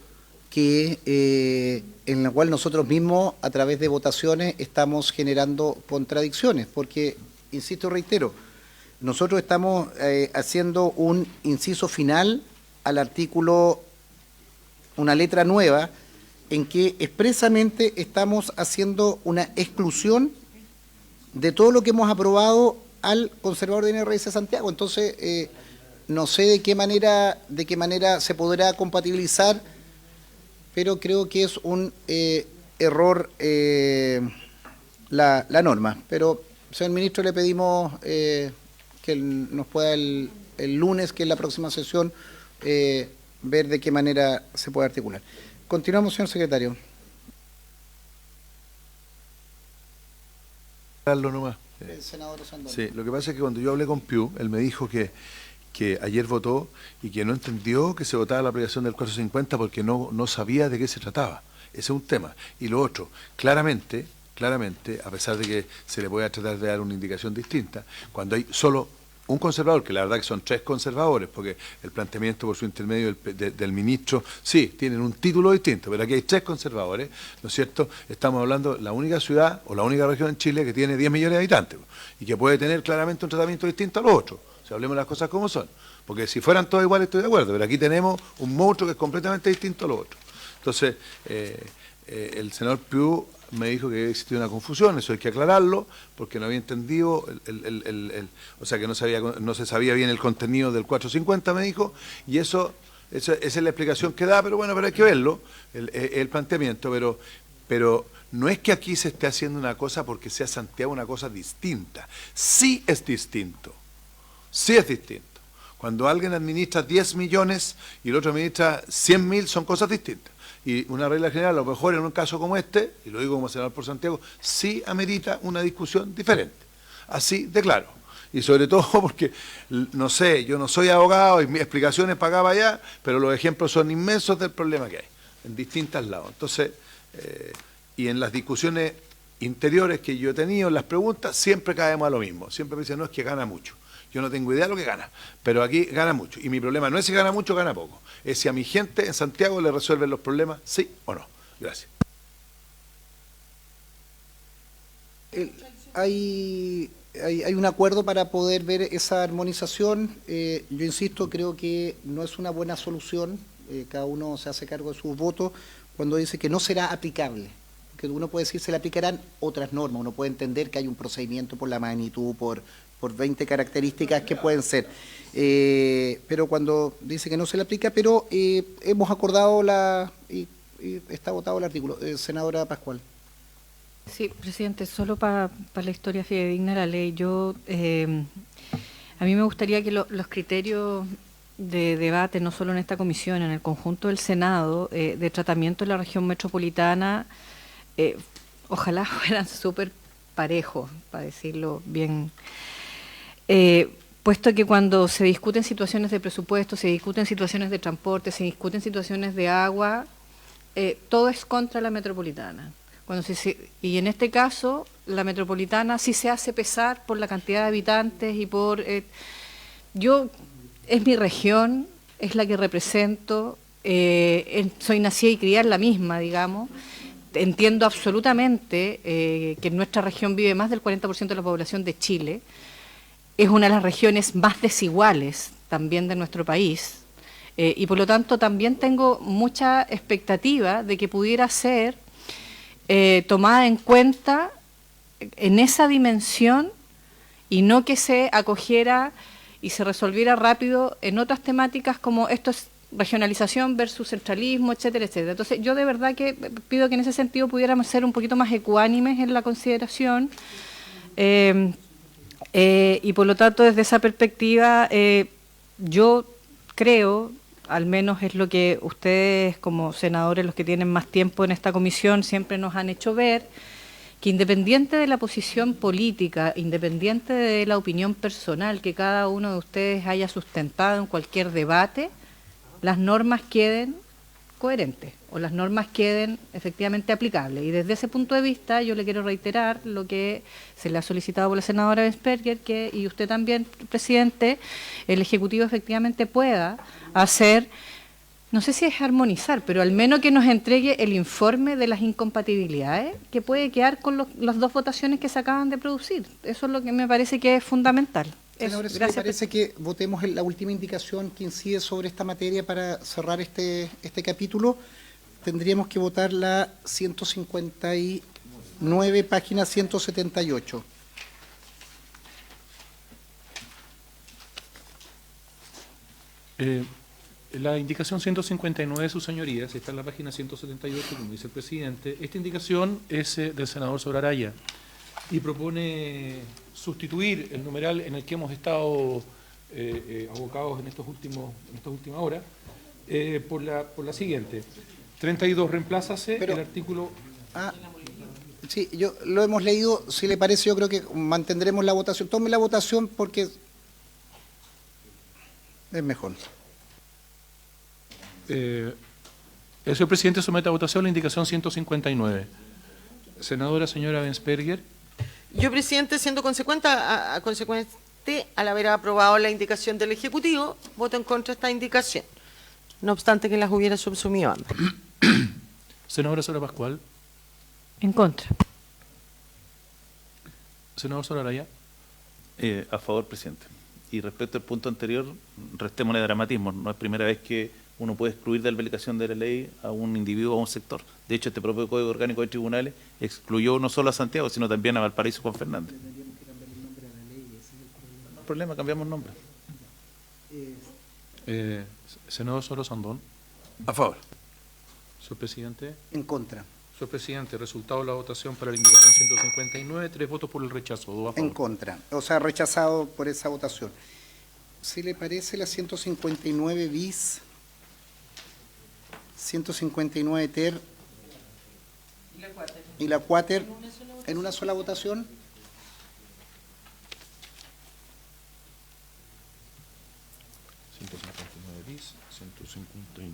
que en lo cual nosotros mismos, a través de votaciones, estamos generando contradicciones, porque insisto, reitero, nosotros estamos haciendo un inciso final al artículo, una letra nueva, en que expresamente estamos haciendo una exclusión de todo lo que hemos aprobado al conservador de NRS Santiago. Entonces, no sé de qué manera se podrá compatibilizar, pero creo que es un error la norma. Pero, señor ministro, le pedimos que nos pueda el lunes, que es la próxima sesión, ver de qué manera se puede articular. Continuamos, señor secretario. Nomás. El senador Osandón. Sí, lo que pasa es que cuando yo hablé con Piu, él me dijo que ayer votó y que no entendió que se votaba la aplicación del 450 porque no sabía de qué se trataba. Ese es un tema. Y lo otro, claramente, a pesar de que se le pueda tratar de dar una indicación distinta, cuando hay solo un conservador, que la verdad que son 3 conservadores, porque el planteamiento por su intermedio del ministro, sí, tienen un título distinto, pero aquí hay 3 conservadores, ¿no es cierto? Estamos hablando de la única ciudad o la única región en Chile que tiene 10 millones de habitantes y que puede tener claramente un tratamiento distinto a los otros. O sea, hablemos las cosas como son. Porque si fueran todos iguales estoy de acuerdo, pero aquí tenemos un monstruo que es completamente distinto a los otros. Entonces, el senador Piu me dijo que existía una confusión, eso hay que aclararlo, porque no había entendido, o sea que no se sabía bien el contenido del 450, me dijo, y esa es la explicación que da, pero bueno, pero hay que verlo, el planteamiento, pero no es que aquí se esté haciendo una cosa porque sea Santiago una cosa distinta, sí es distinto, sí es distinto. Cuando alguien administra 10 millones y el otro administra 100.000, son cosas distintas. Y una regla general, a lo mejor en un caso como este, y lo digo como senador por Santiago, sí amerita una discusión diferente. Así de claro. Y sobre todo porque, no sé, yo no soy abogado y mis explicaciones para acá, para allá, pero los ejemplos son inmensos del problema que hay, en distintos lados. Entonces, y en las discusiones interiores que yo he tenido, en las preguntas, siempre caemos a lo mismo. Siempre me dicen, no, es que gana mucho. Yo no tengo idea de lo que gana, pero aquí gana mucho. Y mi problema no es si gana mucho o gana poco. Es si a mi gente en Santiago le resuelven los problemas, sí o no. Gracias. Hay un acuerdo para poder ver esa armonización. Yo insisto, creo que no es una buena solución. Cada uno se hace cargo de sus votos cuando dice que no será aplicable. Que uno puede decir se le aplicarán otras normas. Uno puede entender que hay un procedimiento por la magnitud, por 20 características que pueden ser. Pero cuando dice que no se le aplica, pero hemos acordado y está votado el artículo. Senadora Pascual. Sí, presidente, solo para la historia fidedigna de la ley, a mí me gustaría que los criterios de debate, no solo en esta comisión, en el conjunto del Senado, de tratamiento de la región metropolitana, ojalá fueran súper parejos, para decirlo bien. Puesto que cuando se discuten situaciones de presupuesto, se discuten situaciones de transporte, se discuten situaciones de agua, todo es contra la metropolitana. Y en este caso, la metropolitana sí se hace pesar por la cantidad de habitantes y por... es mi región, es la que represento, soy nacida y criada en la misma, digamos. Entiendo absolutamente que en nuestra región vive más del 40% de la población de Chile. Es una de las regiones más desiguales también de nuestro país y por lo tanto también tengo mucha expectativa de que pudiera ser tomada en cuenta en esa dimensión y no que se acogiera y se resolviera rápido en otras temáticas como esto es regionalización versus centralismo, etcétera, etcétera. Entonces yo de verdad que pido que en ese sentido pudiéramos ser un poquito más ecuánimes en la consideración. Y por lo tanto, desde esa perspectiva, yo creo, al menos es lo que ustedes como senadores, los que tienen más tiempo en esta comisión, siempre nos han hecho ver, que independiente de la posición política, independiente de la opinión personal que cada uno de ustedes haya sustentado en cualquier debate, las normas queden coherentes o las normas queden efectivamente aplicables. Y desde ese punto de vista yo le quiero reiterar lo que se le ha solicitado por la senadora Bensperger, y usted también, presidente, el Ejecutivo efectivamente pueda hacer no sé si es armonizar, pero al menos que nos entregue el informe de las incompatibilidades que puede quedar con las dos votaciones que se acaban de producir. Eso es lo que me parece que es fundamental. Senadora, si le parece que votemos la última indicación que incide sobre esta materia para cerrar este capítulo, tendríamos que votar la 159, página 178. La indicación 159, sus señorías, está en la página 178, como dice el presidente. Esta indicación es del senador Sobraraya y propone sustituir el numeral en el que hemos estado abocados en estas últimas horas por la siguiente. 32, reemplázase el artículo... Sí, lo hemos leído. Si le parece, yo creo que mantendremos la votación. Tome la votación porque es mejor. El señor presidente somete a votación la indicación 159. Senadora señora Bensperger. Yo, presidente, siendo consecuente al haber aprobado la indicación del Ejecutivo, voto en contra de esta indicación, no obstante que las hubiera subsumido ambas. Senadora Sora Pascual. En contra. Senador Sobraraya. A favor, presidente. Y respecto al punto anterior, restémosle dramatismo. No es primera vez que uno puede excluir de la aplicación de la ley a un individuo o a un sector. De hecho, este propio Código Orgánico de Tribunales excluyó no solo a Santiago, sino también a Valparaíso con Fernández. No hay problema, cambiamos nombre. Senador Soro Sandón. A favor. Señor presidente. En contra. Señor presidente, resultado de la votación para la indicación 159, 3 votos por el rechazo, 2 a favor. En contra. O sea, rechazado por esa votación. Si le parece, la 159 bis, 159 ter y la cuater en una sola votación. Bis, 159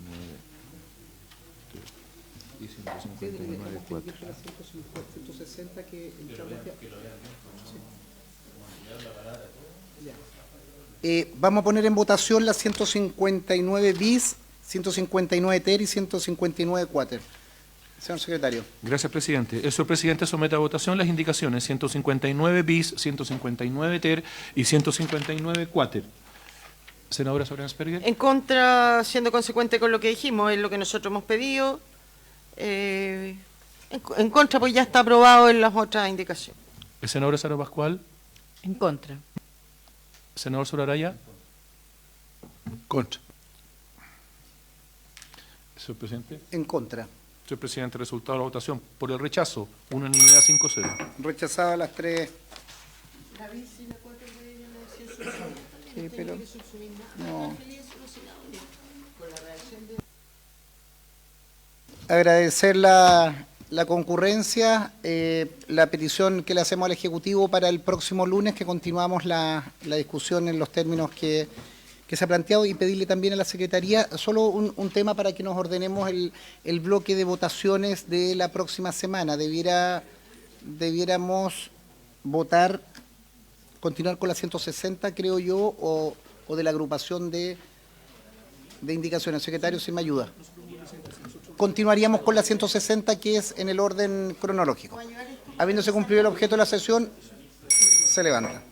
y 159 4. 160 que vamos a poner en votación las 159 bis, 159 ter y 159 cuater. Señor secretario. Gracias, presidente. El señor presidente somete a votación las indicaciones 159 bis, 159 ter y 159 cuater. Senadora Sobrensperger. En contra, siendo consecuente con lo que dijimos, es lo que nosotros hemos pedido. En contra, pues ya está aprobado en las otras indicaciones. El senador Sara Pascual. En contra. Senador Sobraraya. Contra. Señor presidente. En contra. Señor presidente, resultado de la votación por el rechazo, unanimidad 5-0. Rechazado las tres. Sí, pero no. Agradecer la concurrencia, la petición que le hacemos al Ejecutivo para el próximo lunes, que continuamos la discusión en los términos que se ha planteado, y pedirle también a la Secretaría solo un tema para que nos ordenemos el bloque de votaciones de la próxima semana. Debiéramos votar, continuar con la 160, creo yo, o de la agrupación de indicaciones. Secretario, si me ayuda. Continuaríamos con la 160, que es en el orden cronológico. Habiéndose cumplido el objeto de la sesión, se levanta.